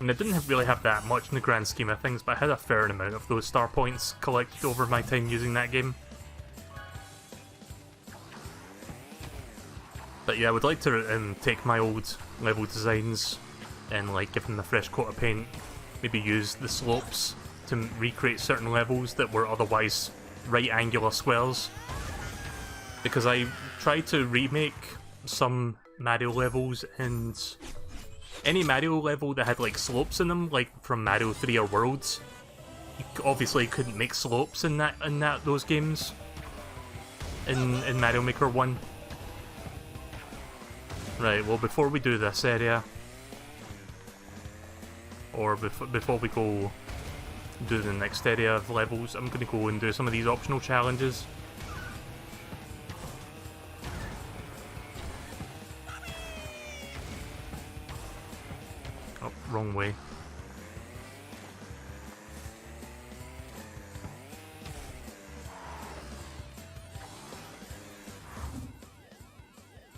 S1: And I didn't really have that much in the grand scheme of things, but I had a fair amount of those star points collected over my time using that game. But yeah, I would like to take my old level designs and like give them a fresh coat of paint. Maybe use the slopes to recreate certain levels that were otherwise right angular squares. Because I tried to remake some Mario levels, and any Mario level that had like slopes in them, like from Mario 3 or Worlds, you obviously couldn't make slopes in those games in Mario Maker 1. Right, well, before we do this area, or before we go do the next area of levels, I'm going to go and do some of these optional challenges. Oh, wrong way.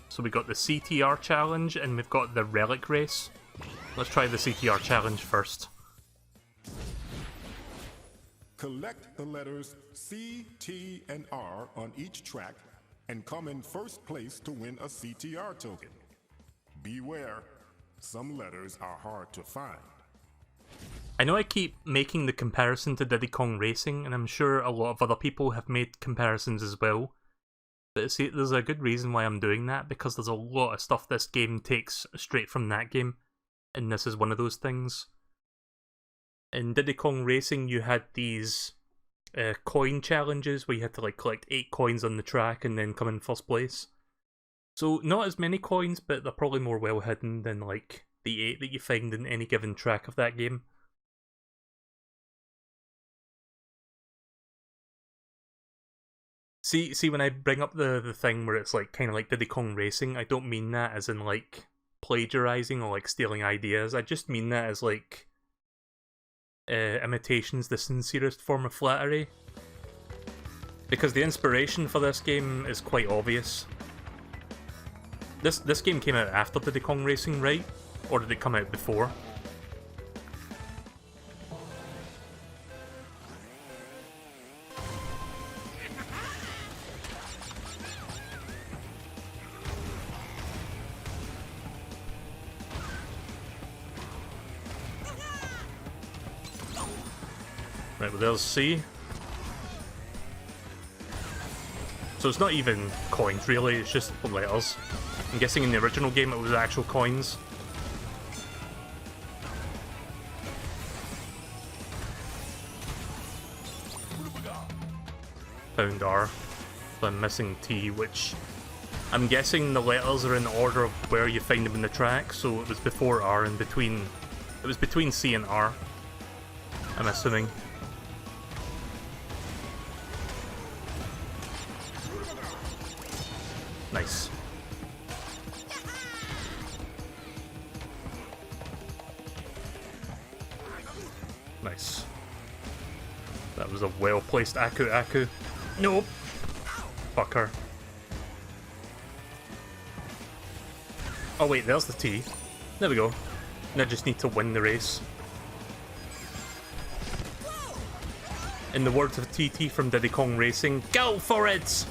S1: So we got the CTR challenge and we've got the relic race. Let's try the CTR challenge first.
S3: Collect the letters C, T, and R on each track and come in first place to win a CTR token. Beware, some letters are hard to find.
S1: I know I keep making the comparison to Diddy Kong Racing, and I'm sure a lot of other people have made comparisons as well. But see, there's a good reason why I'm doing that, because there's a lot of stuff this game takes straight from that game, and this is one of those things. In Diddy Kong Racing, you had these coin challenges where you had to like collect 8 coins on the track and then come in first place. So not as many coins, but they're probably more well hidden than like the 8 that you find in any given track of that game. See, when I bring up the thing where it's like kind of like Diddy Kong Racing, I don't mean that as in like plagiarizing or like stealing ideas. I just mean that as like imitation's the sincerest form of flattery. Because the inspiration for this game is quite obvious. This game came out after Diddy Kong Racing, right? Or did it come out before? Right, well there's C. So it's not even coins really, it's just letters. I'm guessing in the original game it was actual coins. Found R. So I'm missing T, which I'm guessing the letters are in the order of where you find them in the track, so it was before R and between... It was between C and R, I'm assuming. Nice. Nice. That was a well-placed Aku. Nope. Fucker. Oh wait, there's the T. There we go. Now I just need to win the race. In the words of TT from Diddy Kong Racing, go for it!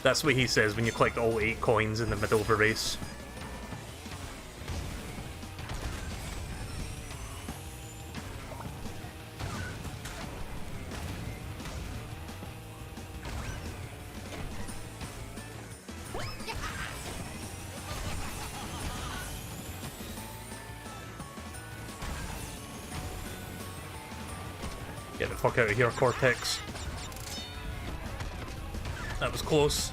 S1: That's what he says when you collect all 8 coins in the middle of a race. Get the fuck out of here, Cortex. That was close.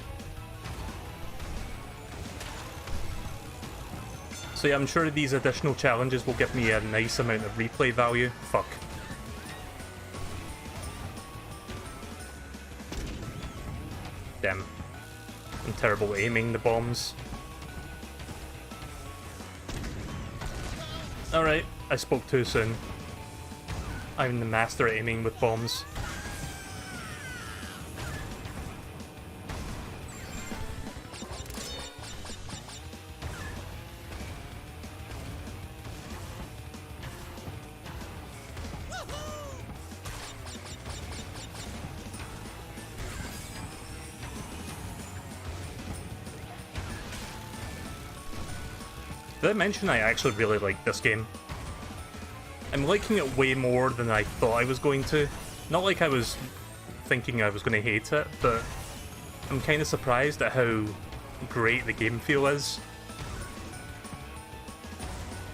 S1: So yeah, I'm sure these additional challenges will give me a nice amount of replay value. Fuck. Damn. I'm terrible at aiming the bombs. Alright, I spoke too soon. I'm the master at aiming with bombs. Did I mention I actually really like this game? I'm liking it way more than I thought I was going to. Not like I was thinking I was going to hate it, but I'm kind of surprised at how great the game feel is.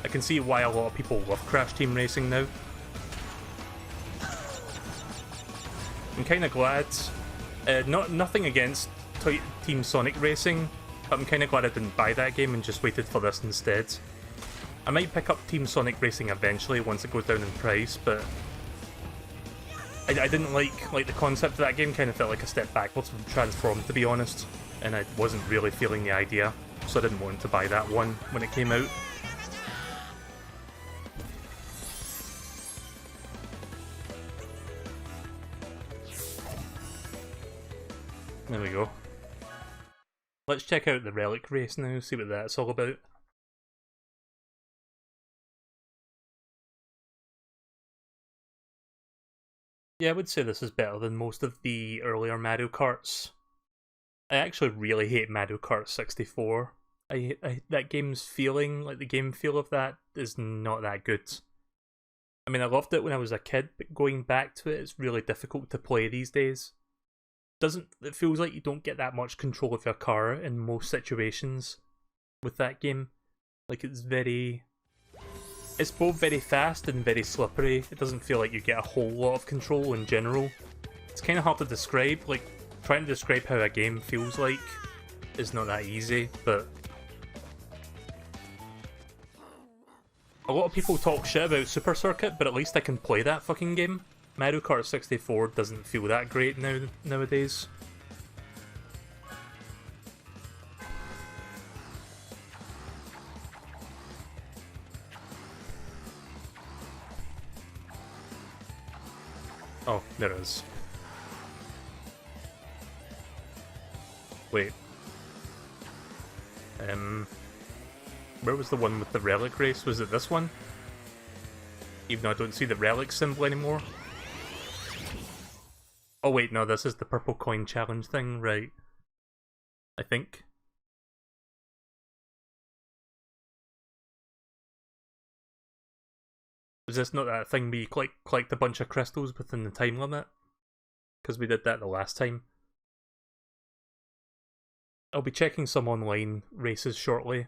S1: I can see why a lot of people love Crash Team Racing now. I'm kind of glad, nothing against Team Sonic Racing, but I'm kind of glad I didn't buy that game and just waited for this instead. I might pick up Team Sonic Racing eventually once it goes down in price, but I didn't like the concept of that game. Kind of felt like a step backwards from Transform, to be honest, and I wasn't really feeling the idea, so I didn't want to buy that one when it came out. There we go. Let's check out the Relic race now, see what that's all about. Yeah, I would say this is better than most of the earlier Mario Karts. I actually really hate Mario Kart 64. That game's feeling, like the game feel of that, is not that good. I mean, I loved it when I was a kid, but going back to it, it's really difficult to play these days. It feels like you don't get that much control of your car in most situations with that game. Like it's both very fast and very slippery. It doesn't feel like you get a whole lot of control in general. It's kind of hard to describe, like trying to describe how a game feels like is not that easy, but a lot of people talk shit about Super Circuit, but at least I can play that fucking game. Mario Kart 64 doesn't feel that great nowadays. Oh, there it is. Wait. Where was the one with the Relic race? Was it this one? Even though I don't see the Relic symbol anymore. Oh wait, no, this is the purple coin challenge thing, right? I think. Is this not that thing where you collect a bunch of crystals within the time limit? Because we did that the last time. I'll be checking some online races shortly.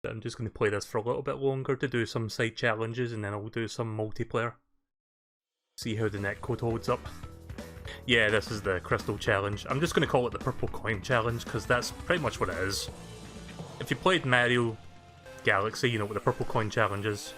S1: But I'm just going to play this for a little bit longer to do some side challenges, and then I'll do some multiplayer. See how the netcode holds up. Yeah, this is the crystal challenge. I'm just going to call it the purple coin challenge, because that's pretty much what it is. If you played Mario Galaxy, you know what the purple coin challenge is.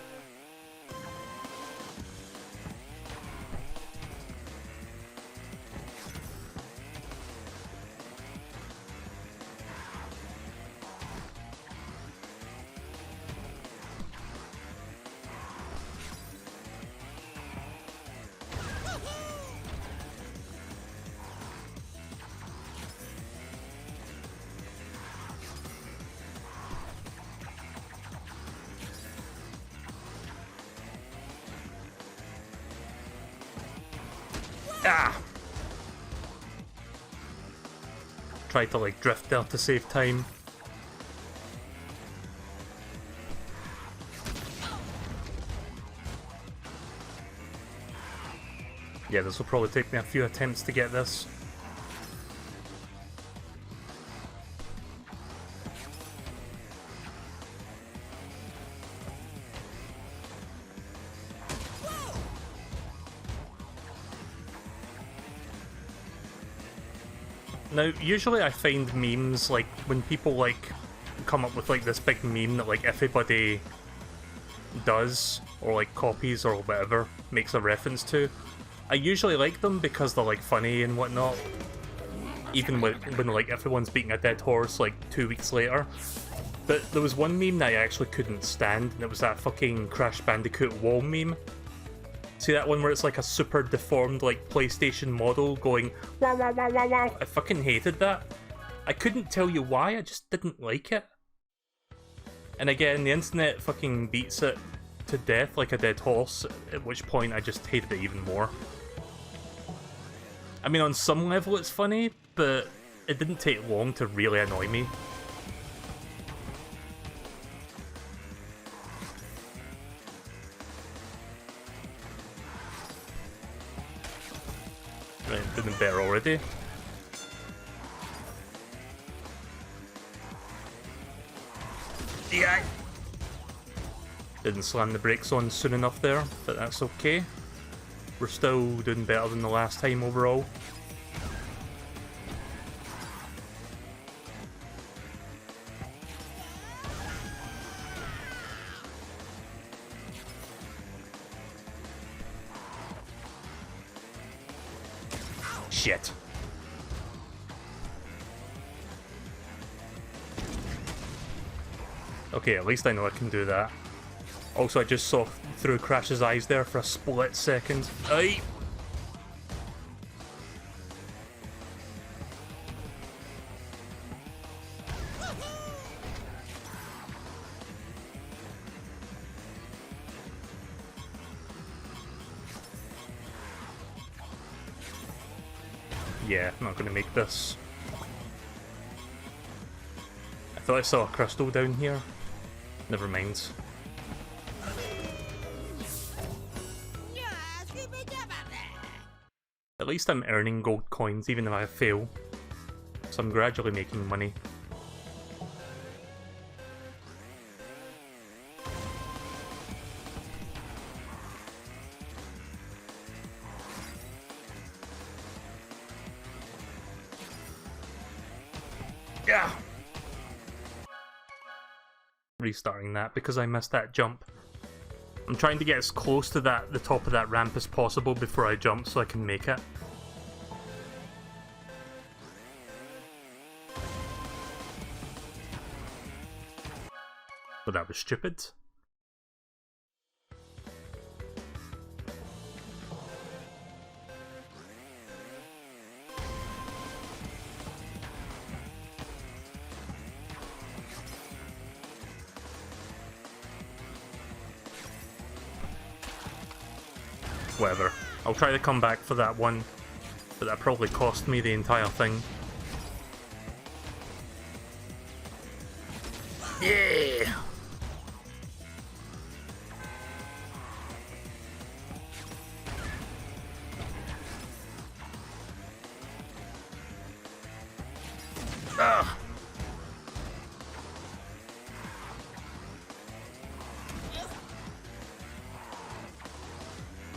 S1: Ah! Tried to like drift there to save time. Yeah, this will probably take me a few attempts to get this. Now, usually I find memes, like, when people, like, come up with, like, this big meme that, like, everybody does, or, like, copies or whatever, makes a reference to. I usually like them because they're, like, funny and whatnot. Even when like, everyone's beating a dead horse, like, 2 weeks later. But there was one meme that I actually couldn't stand, and it was that fucking Crash Bandicoot wall meme. See that one where it's like a super deformed like PlayStation model going wah wah wah wah wah? I fucking hated that. I couldn't tell you why, I just didn't like it. And again, the internet fucking beats it to death like a dead horse, at which point I just hated it even more. I mean, on some level it's funny, but it didn't take long to really annoy me. doing better already. Yeah. Didn't slam the brakes on soon enough there, but that's okay. We're still doing better than the last time overall. Shit. Okay, at least I know I can do that. Also, I just saw through Crash's eyes there for a split second. Aye! Yeah, I'm not gonna make this. I thought I saw a crystal down here. Never mind. At least I'm earning gold coins even if I fail. So I'm gradually making money. Yeah. Restarting that because I missed that jump. I'm trying to get as close to the top of that ramp as possible before I jump so I can make it. But that was stupid. Whatever. I'll try to come back for that one, but that probably cost me the entire thing. Yeah! Ugh!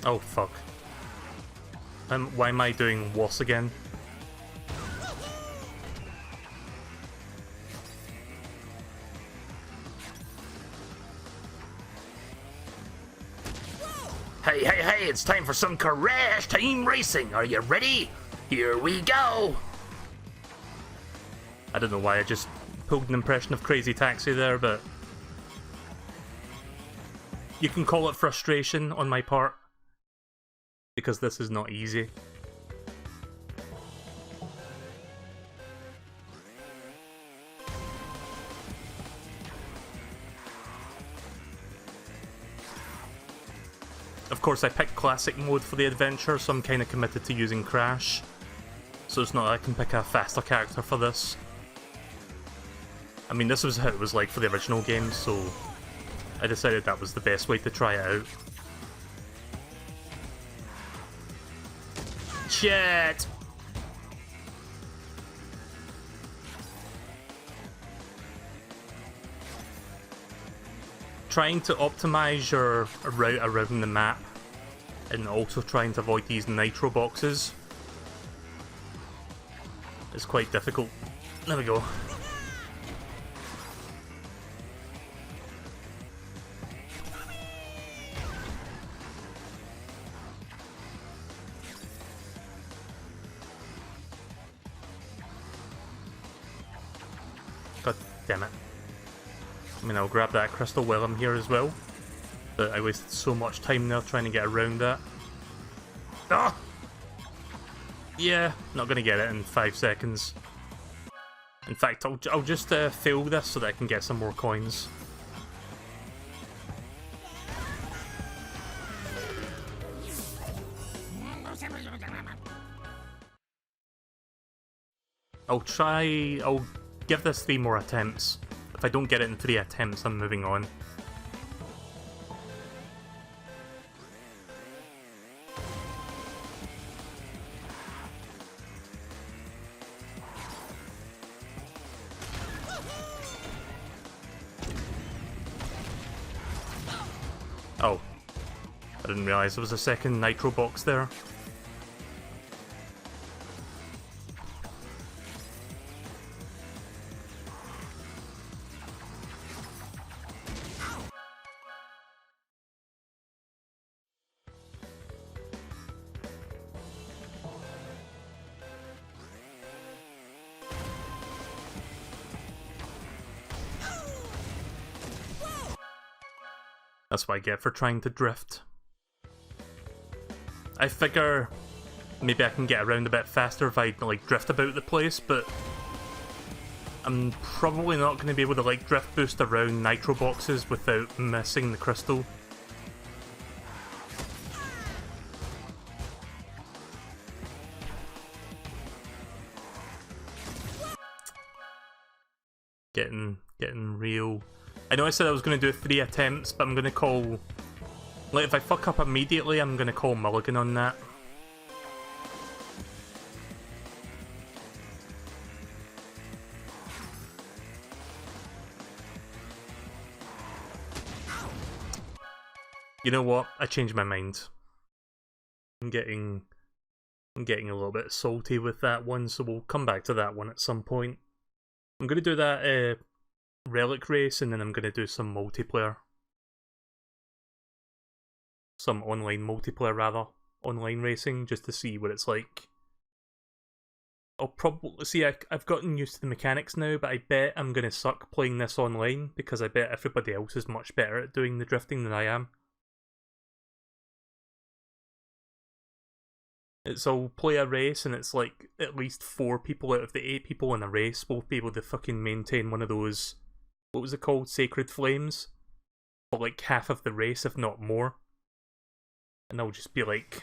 S1: Oh fuck. Why am I doing WOS again? Hey, hey, hey, it's time for some Crash Team Racing. Are you ready? Here we go! I don't know why I just pulled an impression of Crazy Taxi there, but you can call it frustration on my part, because this is not easy. Of course, I picked classic mode for the adventure, so I'm kind of committed to using Crash. So it's not that I can pick a faster character for this. I mean, this was how it was like for the original game, so I decided that was the best way to try it out. Shit! Trying to optimize your route around the map and also trying to avoid these nitro boxes is quite difficult. There we go. God damn it. I mean, I'll grab that crystal while I'm here as well, but I wasted so much time there trying to get around that. Ah! Yeah, not gonna get it in 5 seconds. In fact, I'll just fail this so that I can get some more coins. I'll give this 3 more attempts. If I don't get it in 3 attempts, I'm moving on. Oh. I didn't realise there was a second nitro box there. That's what I get for trying to drift. I figure maybe I can get around a bit faster if I like drift about the place, but I'm probably not going to be able to like drift boost around nitro boxes without missing the crystal. Getting real. I know I said I was going to do 3 attempts, but I'm going to call... Like, if I fuck up immediately, I'm going to call Mulligan on that. You know what? I changed my mind. I'm getting a little bit salty with that one, so we'll come back to that one at some point. I'm going to do that relic race, and then I'm going to do some multiplayer. Some online multiplayer, rather. Online racing, just to see what it's like. I'll probably... See, I've gotten used to the mechanics now, but I bet I'm going to suck playing this online, because I bet everybody else is much better at doing the drifting than I am. It's I'll play a race, and it's like at least 4 people out of the 8 people in a race will be able to fucking maintain one of those... What was it called? Sacred Flames? For like half of the race, if not more. And I'll just be like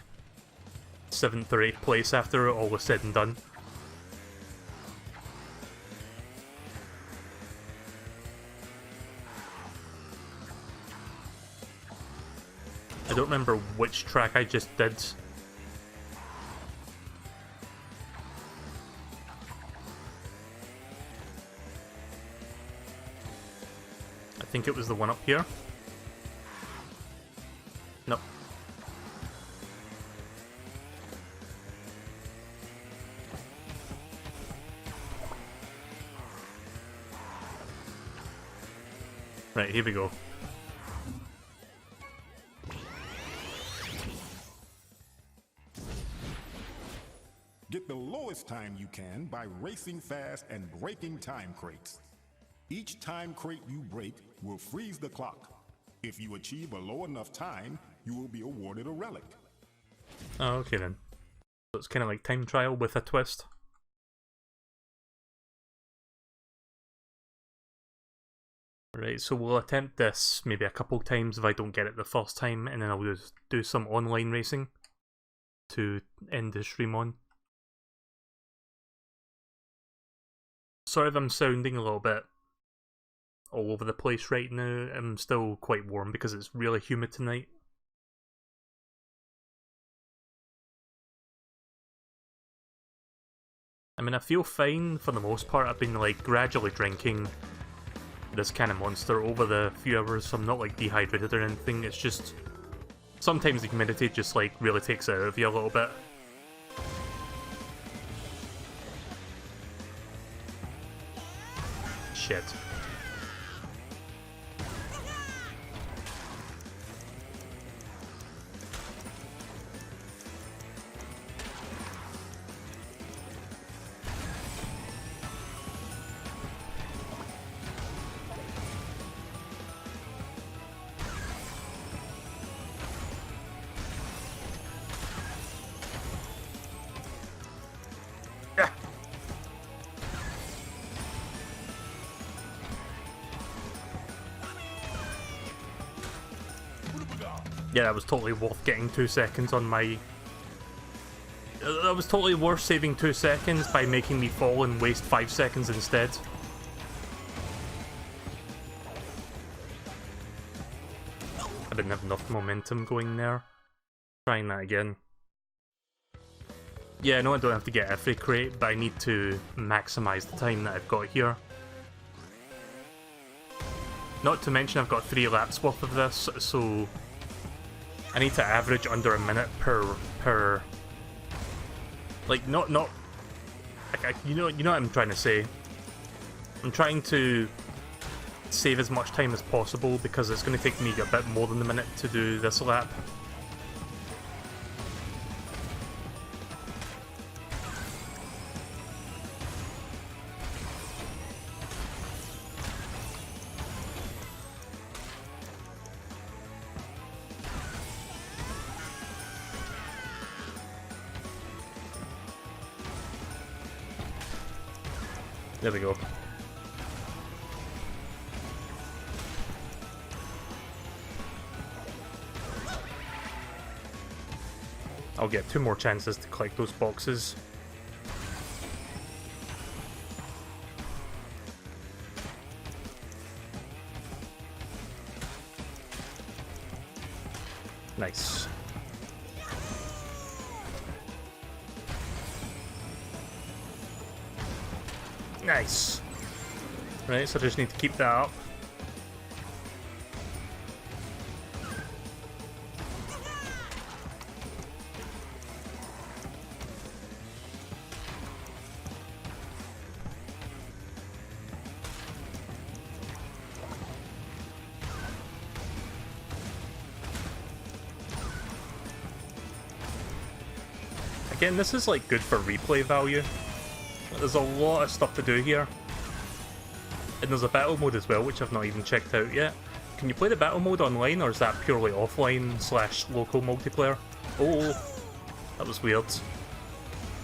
S1: 7th or 8th place after it all is said and done. I don't remember which track I just did. I think it was the one up here. Nope. Right, here we go.
S3: Get the lowest time you can by racing fast and breaking time crates. Each time crate you break will freeze the clock. If you achieve a low enough time, you will be awarded a relic.
S1: Oh, okay then. So it's kind of like time trial with a twist. Right, so we'll attempt this maybe a couple times if I don't get it the first time, and then I'll just do some online racing to end the stream on. Sorry if I'm sounding a little bit all over the place right now. I'm still quite warm because it's really humid tonight. I mean, I feel fine for the most part. I've been like gradually drinking this kind of monster over the few hours, so I'm not like dehydrated or anything. It's just sometimes the humidity just like really takes it out of you a little bit. Shit. Yeah, that was totally worth getting 2 seconds on my... That was totally worth saving 2 seconds by making me fall and waste 5 seconds instead. I didn't have enough momentum going there. Trying that again. Yeah, I know I don't have to get every crate, but I need to maximise the time that I've got here. Not to mention I've got 3 laps worth of this, so I need to average under a minute per like not like you know what I'm trying to say. I'm trying to save as much time as possible because it's going to take me a bit more than a minute to do this lap. There we go. I'll get 2 more chances to collect those boxes. Nice. Nice. Right, so I just need to keep that up. Again, this is like good for replay value. There's a lot of stuff to do here. And there's a battle mode as well, which I've not even checked out yet. Can you play the battle mode online, or is that purely offline / local multiplayer? Oh, that was weird.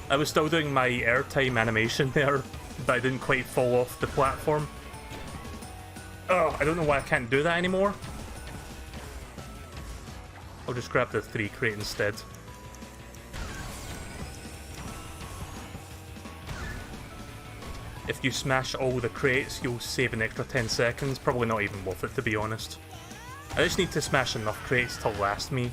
S1: I was still doing my airtime animation there, but I didn't quite fall off the platform. Oh, I don't know why I can't do that anymore. I'll just grab the 3 crate instead. If you smash all the crates, you'll save an extra 10 seconds. Probably not even worth it, to be honest. I just need to smash enough crates to last me.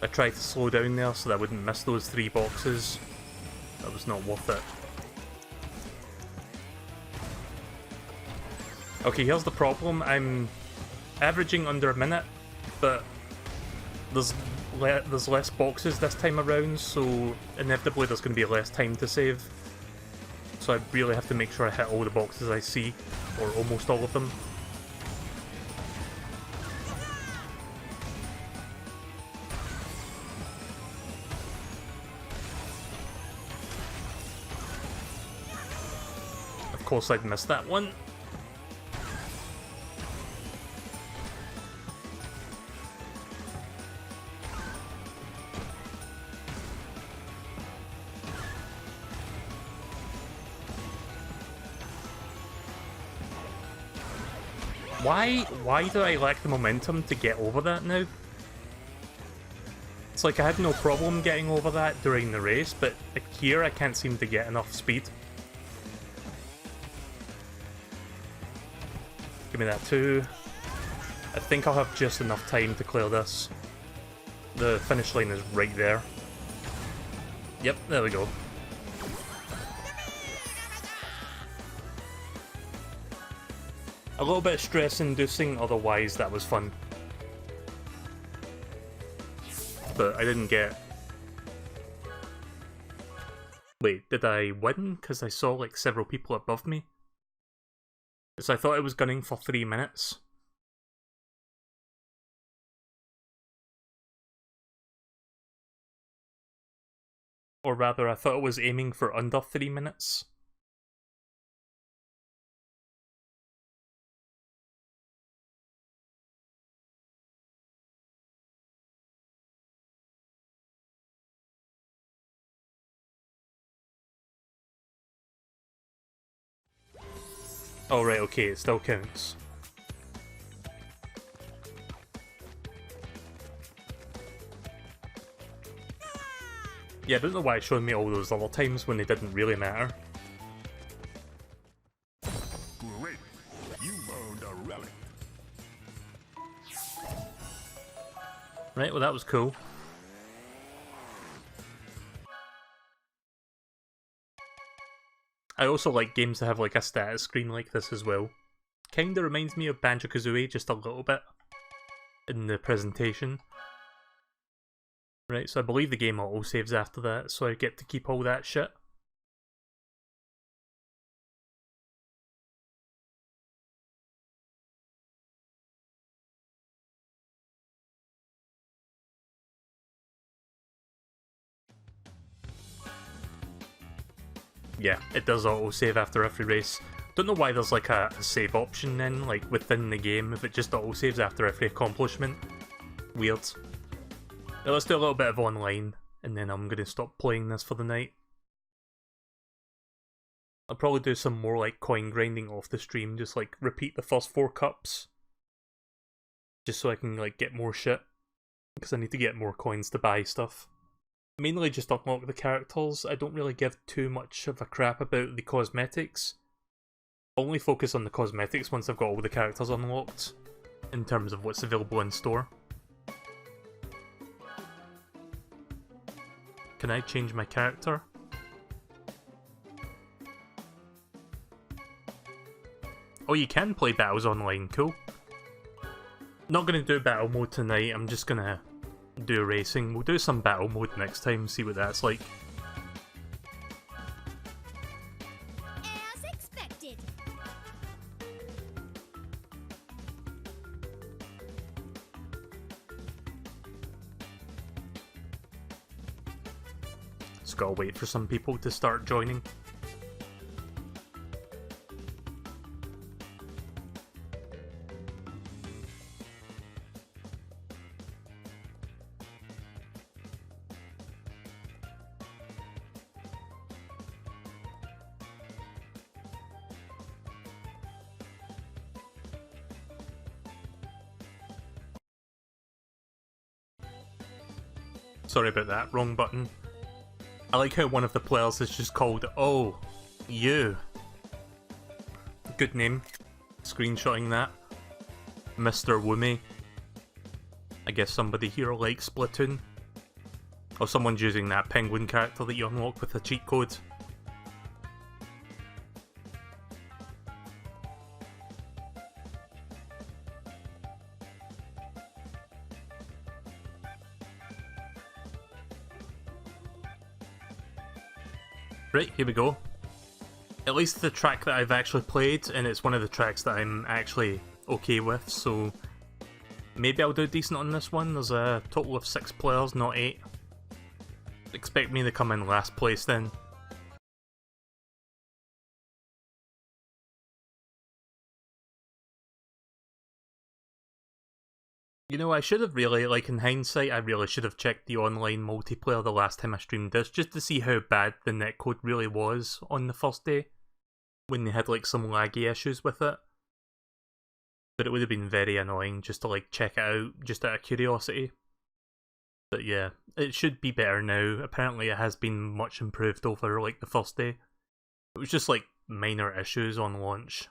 S1: I tried to slow down there so that I wouldn't miss those 3 boxes. That was not worth it. Okay, here's the problem. I'm averaging under a minute, but there's less boxes this time around, so inevitably there's going to be less time to save. So I really have to make sure I hit all the boxes I see, or almost all of them. Of course I'd missed that one. Why do I lack the momentum to get over that now? It's like I had no problem getting over that during the race, but here I can't seem to get enough speed. Give me that too. I think I'll have just enough time to clear this. The finish line is right there. Yep, there we go. A little bit stress-inducing, otherwise that was fun. But I didn't get... Wait, did I win? Because I saw like several people above me. So I thought I was gunning for 3 minutes. Or rather, I thought I was aiming for under 3 minutes. Oh right, okay, it still counts. Yeah, I don't know why it's showing me all those other times when they didn't really matter.
S3: Great. You earned a relic.
S1: Right, well that was cool. I also like games that have like a status screen like this as well. kinda reminds me of Banjo-Kazooie just a little bit in the presentation. Right, so I believe the game auto-saves after that, so I get to keep all that shit. Yeah, it does auto-save after every race. Don't know why there's like a save option then, like within the game, if it just auto-saves after every accomplishment. Weird. Now let's do a little bit of online, and then I'm gonna stop playing this for the night. I'll probably do some more like coin grinding off the stream, just like repeat the first 4 cups. Just so I can like get more shit, because I need to get more coins to buy stuff. Mainly just unlock the characters. I don't really give too much of a crap about the cosmetics. Only focus on the cosmetics once I've got all the characters unlocked, in terms of what's available in store. Can I change my character? Oh, you can play battles online, cool. Not gonna do battle mode tonight, I'm just gonna do racing. We'll do some battle mode next time, see what that's like.
S2: As expected.
S1: Just gotta wait for some people to start joining. Sorry about that, wrong button. I like how one of the players is just called, oh, you. Good name. Screenshotting that. Mr. Woomy. I guess somebody here likes Splatoon. Or someone's using that penguin character that you unlock with a cheat code. Right, here we go. At least the track that I've actually played, and it's one of the tracks that I'm actually okay with, so maybe I'll do decent on this one. There's a total of 6 players, not 8. Expect me to come in last place then. You know, I should have really, like in hindsight, I really should have checked the online multiplayer the last time I streamed this, just to see how bad the netcode really was on the first day, when they had like some laggy issues with it. But it would have been very annoying just to like check it out, just out of curiosity. But yeah, it should be better now. Apparently it has been much improved over like the first day. It was just like minor issues on launch.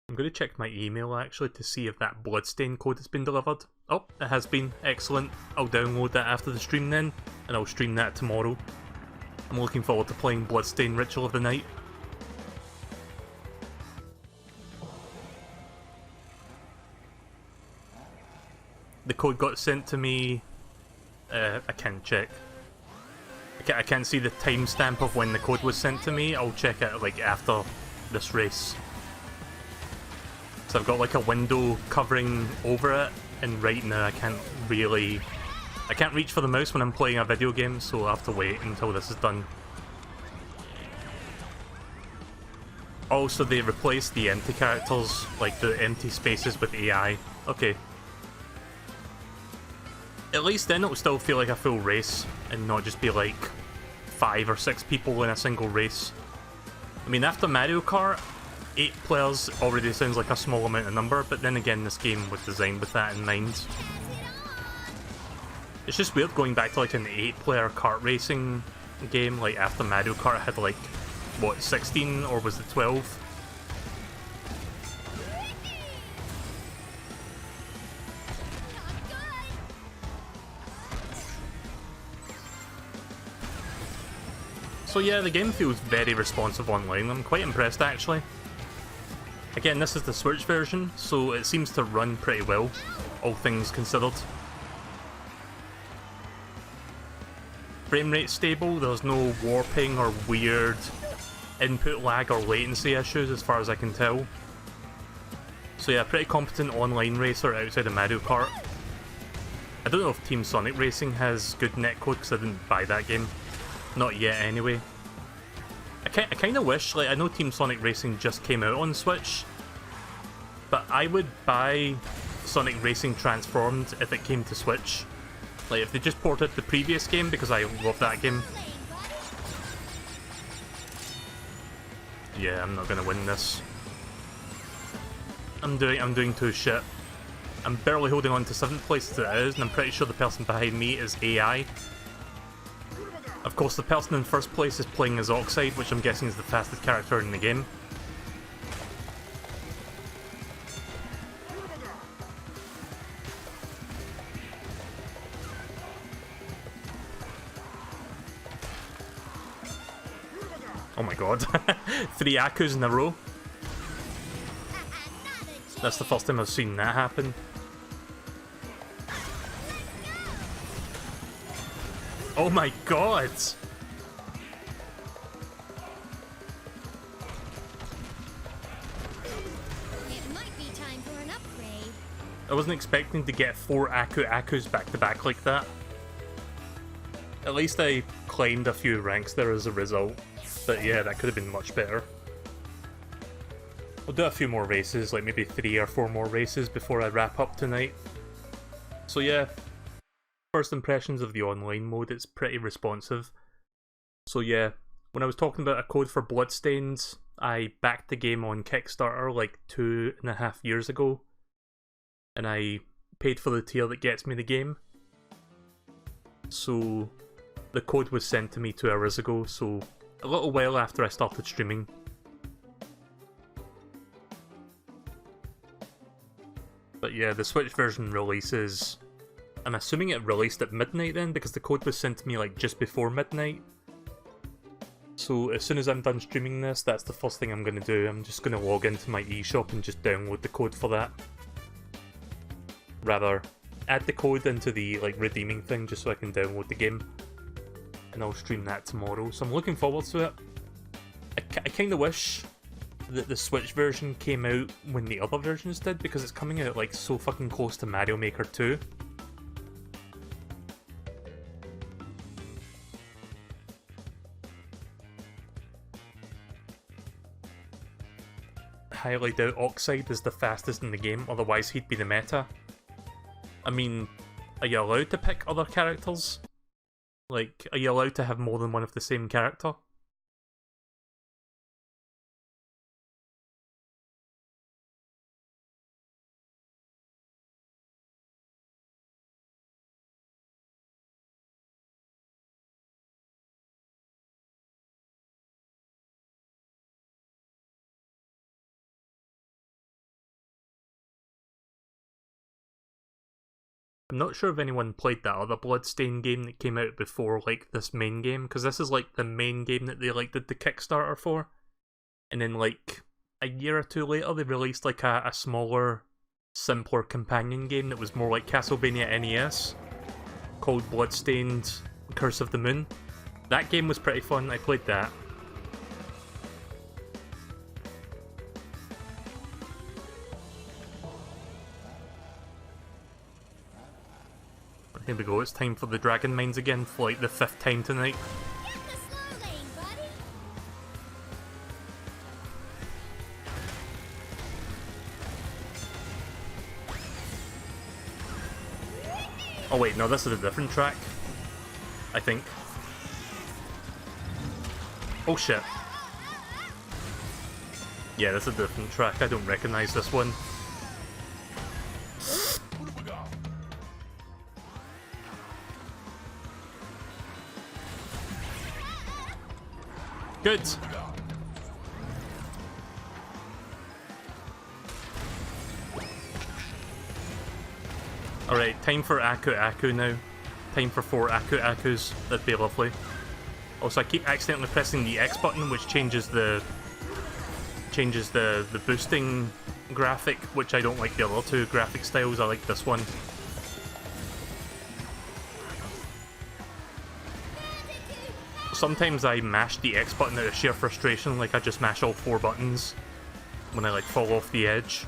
S1: I'm going to check my email actually to see if that Bloodstain code has been delivered. Oh, it has been. Excellent. I'll download that after the stream then, and I'll stream that tomorrow. I'm looking forward to playing Bloodstain Ritual of the Night. The code got sent to me... I can't check. I can't see the timestamp of when the code was sent to me. I'll check it like after this race. So I've got like a window covering over it, and right now I can't reach for the mouse when I'm playing a video game, so I'll have to wait until this is done. Also, they replaced the empty characters, like the empty spaces, with AI. Okay. At least then it'll still feel like a full race, and not just be like 5 or 6 people in a single race. I mean, after Mario Kart, 8 players already sounds like a small amount of number, but then again this game was designed with that in mind. It's just weird going back to like an 8-player kart racing game, like after Mario Kart had like, what, 16 or was it 12? So yeah, the game feels very responsive online. I'm quite impressed actually. Again, this is the Switch version, so it seems to run pretty well, all things considered. Frame rate stable, there's no warping or weird input lag or latency issues as far as I can tell. So yeah, pretty competent online racer outside of Mario Kart. I don't know if Team Sonic Racing has good netcode because I didn't buy that game. Not yet anyway. I kind of wish, like, I know Team Sonic Racing just came out on Switch, but I would buy Sonic Racing Transformed if it came to Switch. Like, if they just ported the previous game, because I love that game. Yeah, I'm not gonna win this. I'm doing too shit. I'm barely holding on to 7th place as it is, and I'm pretty sure the person behind me is AI. Of course, the person in 1st place is playing as Oxide, which I'm guessing is the fastest character in the game. Oh my god. 3 Akus in a row. That's the first time I've seen that happen. Oh my god!
S2: It might be time for an upgrade.
S1: I wasn't expecting to get 4 Akus back to back like that. At least I claimed a few ranks there as a result. But yeah, that could have been much better. I'll do a few more races, like maybe 3 or 4 more races before I wrap up tonight. So yeah, first impressions of the online mode, it's pretty responsive. So yeah, when I was talking about a code for Bloodstained, I backed the game on Kickstarter like 2.5 years ago. And I paid for the tier that gets me the game. So the code was sent to me 2 hours ago, so a little while after I started streaming. But yeah, the Switch version releases... I'm assuming it released at midnight then, because the code was sent to me like just before midnight. So as soon as I'm done streaming this, that's the first thing I'm going to do. I'm just going to log into my eShop and just download the code for that. Rather, add the code into the like redeeming thing just so I can download the game. And I'll stream that tomorrow, so I'm looking forward to it. I kind of wish that the Switch version came out when the other versions did, because it's coming out like so fucking close to Mario Maker 2. Highly doubt Oxide is the fastest in the game, otherwise he'd be the meta. I mean, are you allowed to pick other characters? Like, are you allowed to have more than one of the same character? I'm not sure if anyone played that other Bloodstained game that came out before, like, this main game, because this is, like, the main game that they, like, did the Kickstarter for. And then, like, a year or two later, they released, like, a smaller, simpler companion game that was more like Castlevania NES, called Bloodstained Curse of the Moon. That game was pretty fun, I played that. Here we go, it's time for the Dragon Mines again for like the 5th time tonight.
S2: Get the slow lane, buddy.
S1: Oh wait, no, this is a different track. I think. Oh shit. Yeah, this is a different track, I don't recognise this one. Good. Alright, time for Aku now. Time for 4 Akus. That'd be lovely. Also, I keep accidentally pressing the X button, which changes the boosting graphic, which I don't like the other two graphic styles. I like this one. Sometimes I mash the X button out of sheer frustration, like I just mash all 4 buttons when I like fall off the edge.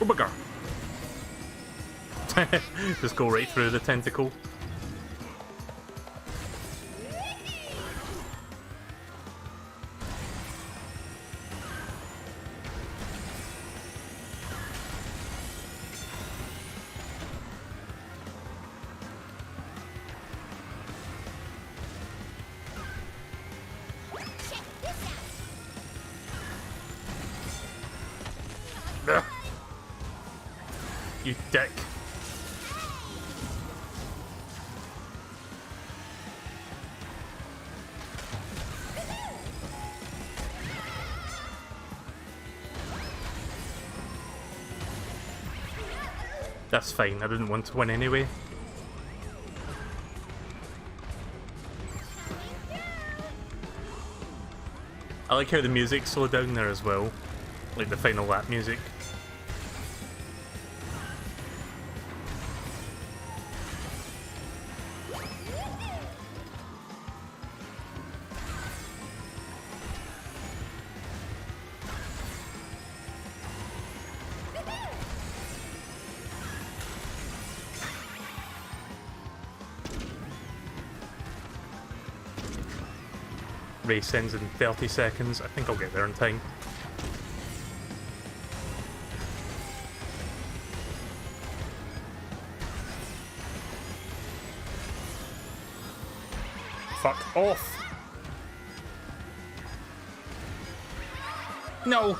S1: Oh my god. Just go right through the tentacle. Ugh. You dick. That's fine, I didn't want to win anyway. I like how the music's slowed down there as well. Like the final lap music. Race ends in 30 seconds. I think I'll get there in time. Fuck off! No!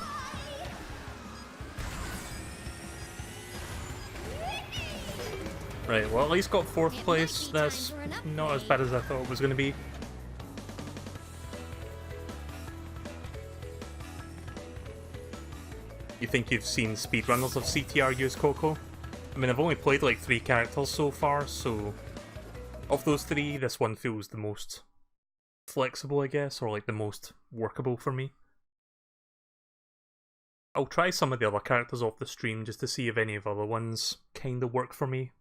S1: Right, well at least got 4th place. That's not as bad as I thought it was going to be. You think you've seen speedrunners of CTR use Coco? I mean, I've only played like 3 characters so far, so of those 3, this one feels the most flexible, I guess, or like the most workable for me. I'll try some of the other characters off the stream just to see if any of the other ones kinda work for me.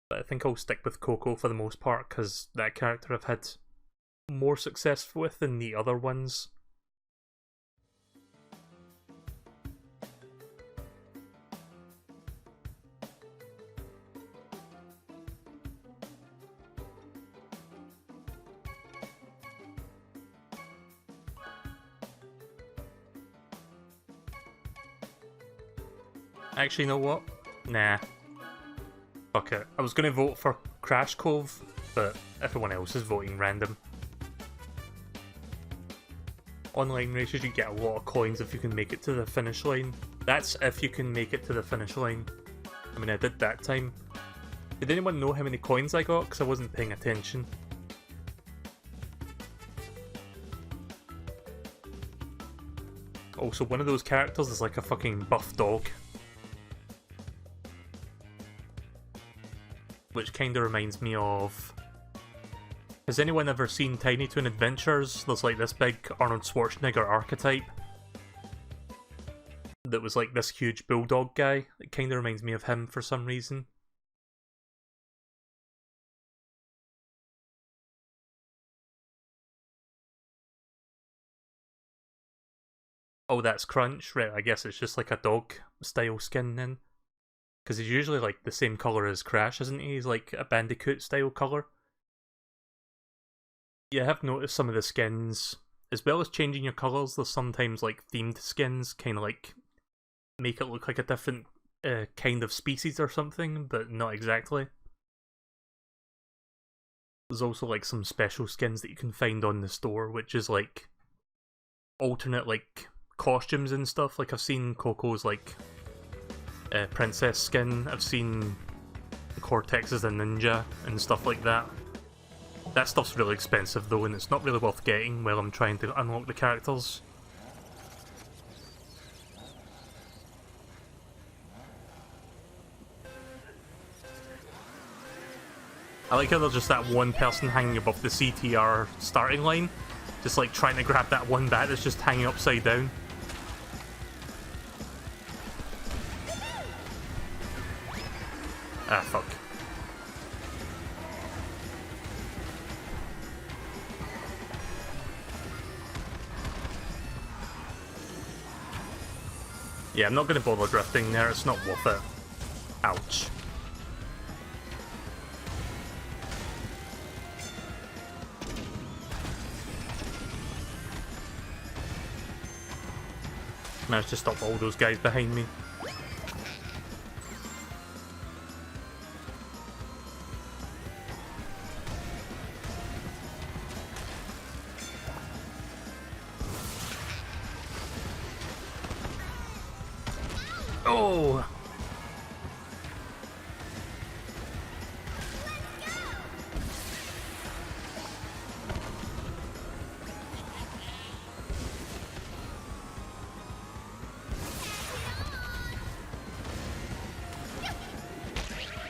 S1: But I think I'll stick with Coco for the most part, because that character I've had more success with than the other ones. Actually, you know what? Nah. Fuck it. I was gonna vote for Crash Cove, but everyone else is voting random. Online races, you get a lot of coins if you can make it to the finish line. That's if you can make it to the finish line. I mean, I did that time. Did anyone know how many coins I got? Because I wasn't paying attention. Also, one of those characters is like a fucking buff dog. Which kinda reminds me of... Has anyone ever seen Tiny Toon Adventures? There's like this big Arnold Schwarzenegger archetype that was like this huge bulldog guy. It kinda reminds me of him for some reason. Oh, that's Crunch? Right, I guess it's just like a dog style skin then. Because he's usually like the same colour as Crash, isn't he? He's like a Bandicoot style colour. Yeah, I have noticed some of the skins, as well as changing your colours, there's sometimes like themed skins, kind of like make it look like a different kind of species or something, but not exactly. There's also like some special skins that you can find on the store, which is like alternate like costumes and stuff. Like I've seen Coco's like princess skin, I've seen Cortex as a ninja and stuff like that. That stuff's really expensive though, and it's not really worth getting while I'm trying to unlock the characters. I like how there's just that one person hanging above the CTR starting line, just like trying to grab that one bat that's just hanging upside down. Ah, fuck. Yeah, I'm not gonna bother drifting there, it's not worth it. Ouch. Managed to stop all those guys behind me. Oh!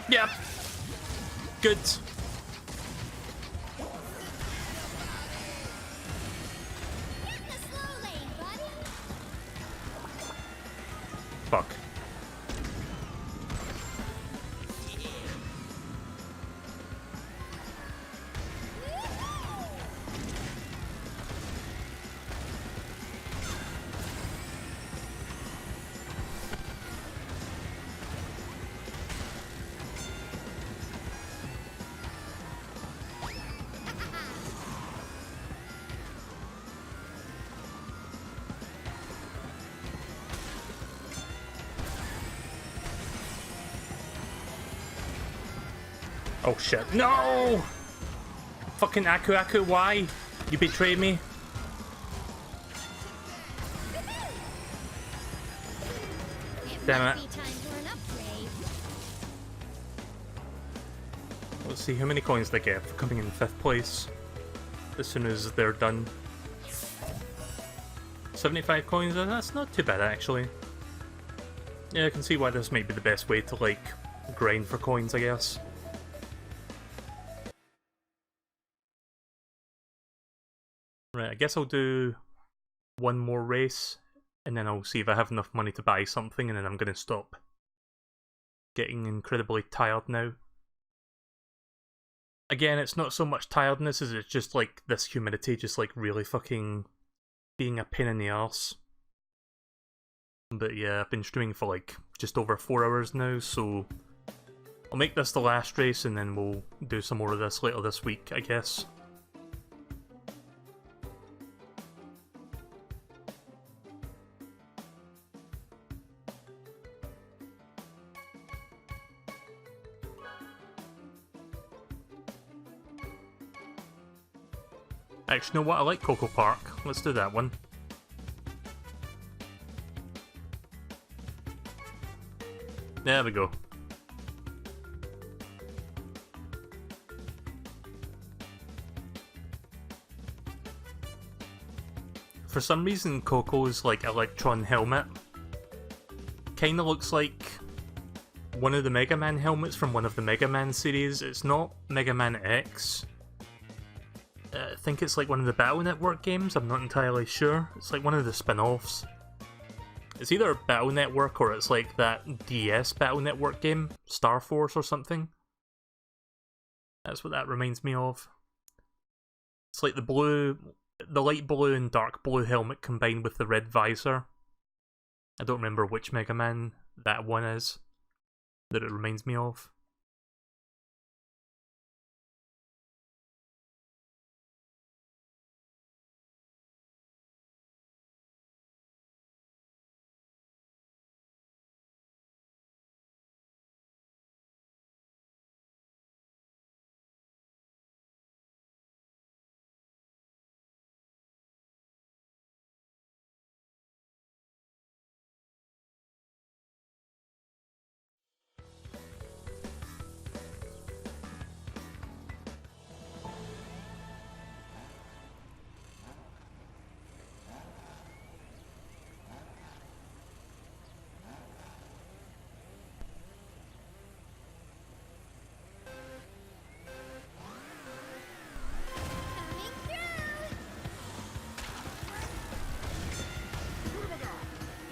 S1: Yep. Good.
S2: Hit the slow lane, buddy.
S1: Fuck. Oh shit. No! Fucking Aku, why? You betrayed me? Damn
S2: Might
S1: it.
S2: be time for an upgrade.
S1: Let's see how many coins they get for coming in 5th place as soon as they're done. 75 coins, that's not too bad actually. Yeah, I can see why this might be the best way to like grind for coins, I guess. Right, I guess I'll do one more race and then I'll see if I have enough money to buy something and then I'm gonna stop getting incredibly tired now. Again, it's not so much tiredness as it's just like this humidity just like really fucking being a pain in the arse. But yeah, I've been streaming for like just over 4 hours now, so I'll make this the last race and then we'll do some more of this later this week, I guess. Actually, you know what? I like Coco Park. Let's do that one. There we go. For some reason, Coco's like Electron helmet kinda looks like one of the Mega Man helmets from one of the Mega Man series. It's not Mega Man X. I think it's like one of the Battle Network games, I'm not entirely sure. It's like one of the spin-offs. It's either Battle Network or it's like that DS Battle Network game, Star Force or something. That's what that reminds me of. It's like the light blue and dark blue helmet combined with the red visor. I don't remember which Mega Man that one is that it reminds me of.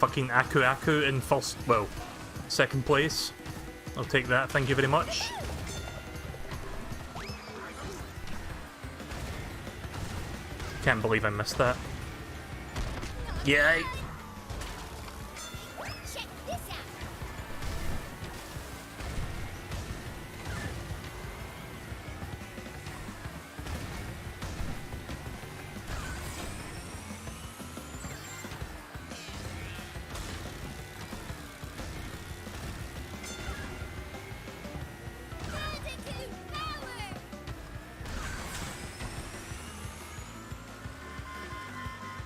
S1: fucking Aku Aku in first, well, second place. I'll take that, thank you very much. Can't believe I missed that. Yeah.
S2: Check this out. Altitude power.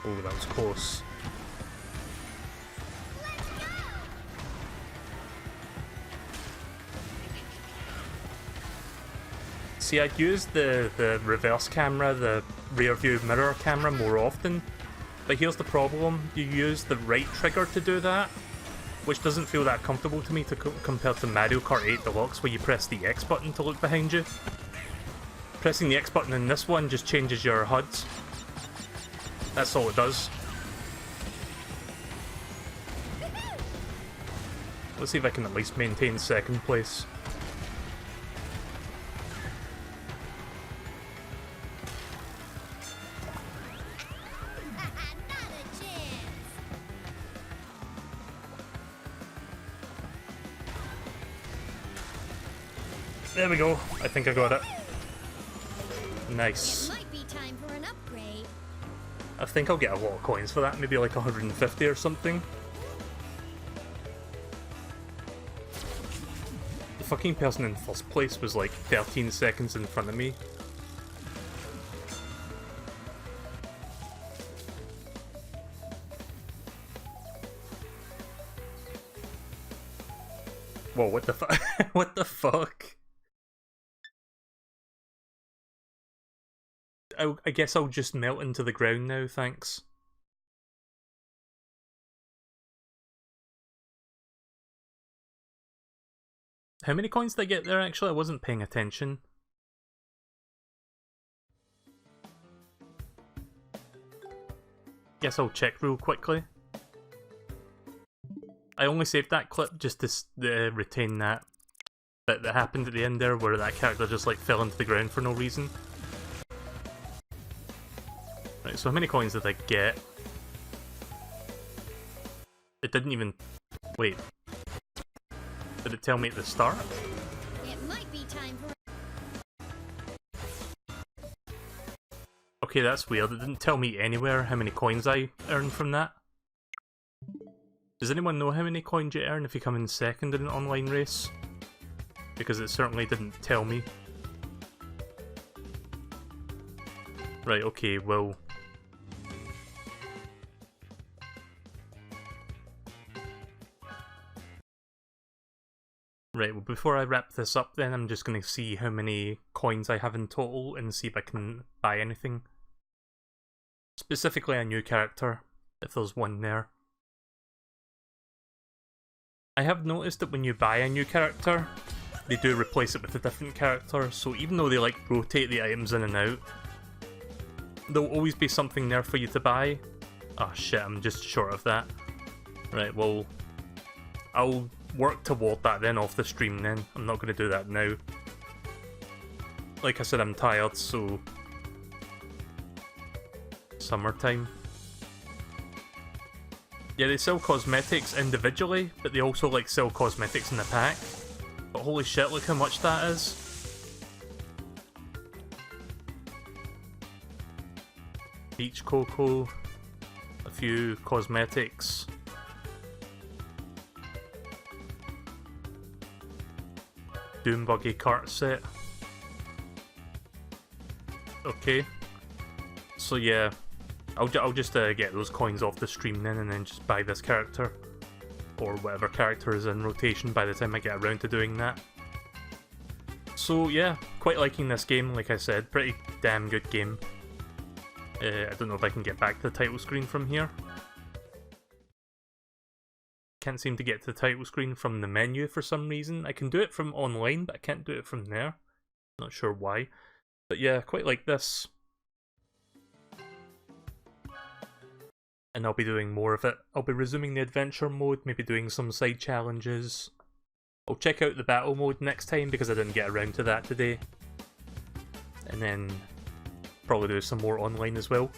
S1: Oh, that was close.
S2: Let's go.
S1: See, I'd use the reverse camera, the rear view mirror camera more often, but here's the problem, you use the right trigger to do that, which doesn't feel that comfortable to me compared to Mario Kart 8 Deluxe where you press the X button to look behind you. Pressing the X button in this one just changes your HUDs. That's all it does. Let's see if I can at least maintain second place.
S2: Not a chance.
S1: There we go, I think I got it. Nice.
S2: It might be time for an upgrade.
S1: I think I'll get a lot of coins for that, maybe like 150 or something. The fucking person in first place was like 13 seconds in front of me. Whoa, what the fuck? What the fuck? I guess I'll just melt into the ground now, thanks. How many coins did I get there actually? I wasn't paying attention. Guess I'll check real quickly. I only saved that clip just to retain that bit that happened at the end there where that character just like fell into the ground for no reason. Right, so how many coins did I get? It didn't even... Wait. Did it tell me at the start?
S2: It might be time for.
S1: Okay, that's weird. It didn't tell me anywhere how many coins I earned from that. Does anyone know how many coins you earn if you come in second in an online race? Because it certainly didn't tell me. Right, okay, well... Right, well before I wrap this up then, I'm just going to see how many coins I have in total and see if I can buy anything. Specifically a new character, if there's one there. I have noticed that when you buy a new character, they do replace it with a different character, so even though they like rotate the items in and out, there'll always be something there for you to buy. Oh shit, I'm just short of that. Right, well, I'll work toward that then off the stream then. I'm not going to do that now. Like I said, I'm tired, so... Summertime. Yeah, they sell cosmetics individually, but they also like sell cosmetics in a pack. But holy shit, look how much that is. Beach cocoa, a few cosmetics. Doombuggy cart set. Okay. So yeah, I'll just get those coins off the stream then and then just buy this character. Or whatever character is in rotation by the time I get around to doing that. So yeah, quite liking this game, like I said, pretty damn good game. I don't know if I can get back to the title screen from here. Can't seem to get to the title screen from the menu for some reason. I can do it from online, but I can't do it from there. Not sure why. But yeah, quite like this. and I'll be doing more of it. I'll be resuming the adventure mode, maybe doing some side challenges. I'll check out the battle mode next time because I didn't get around to that today. And then probably do some more online as well.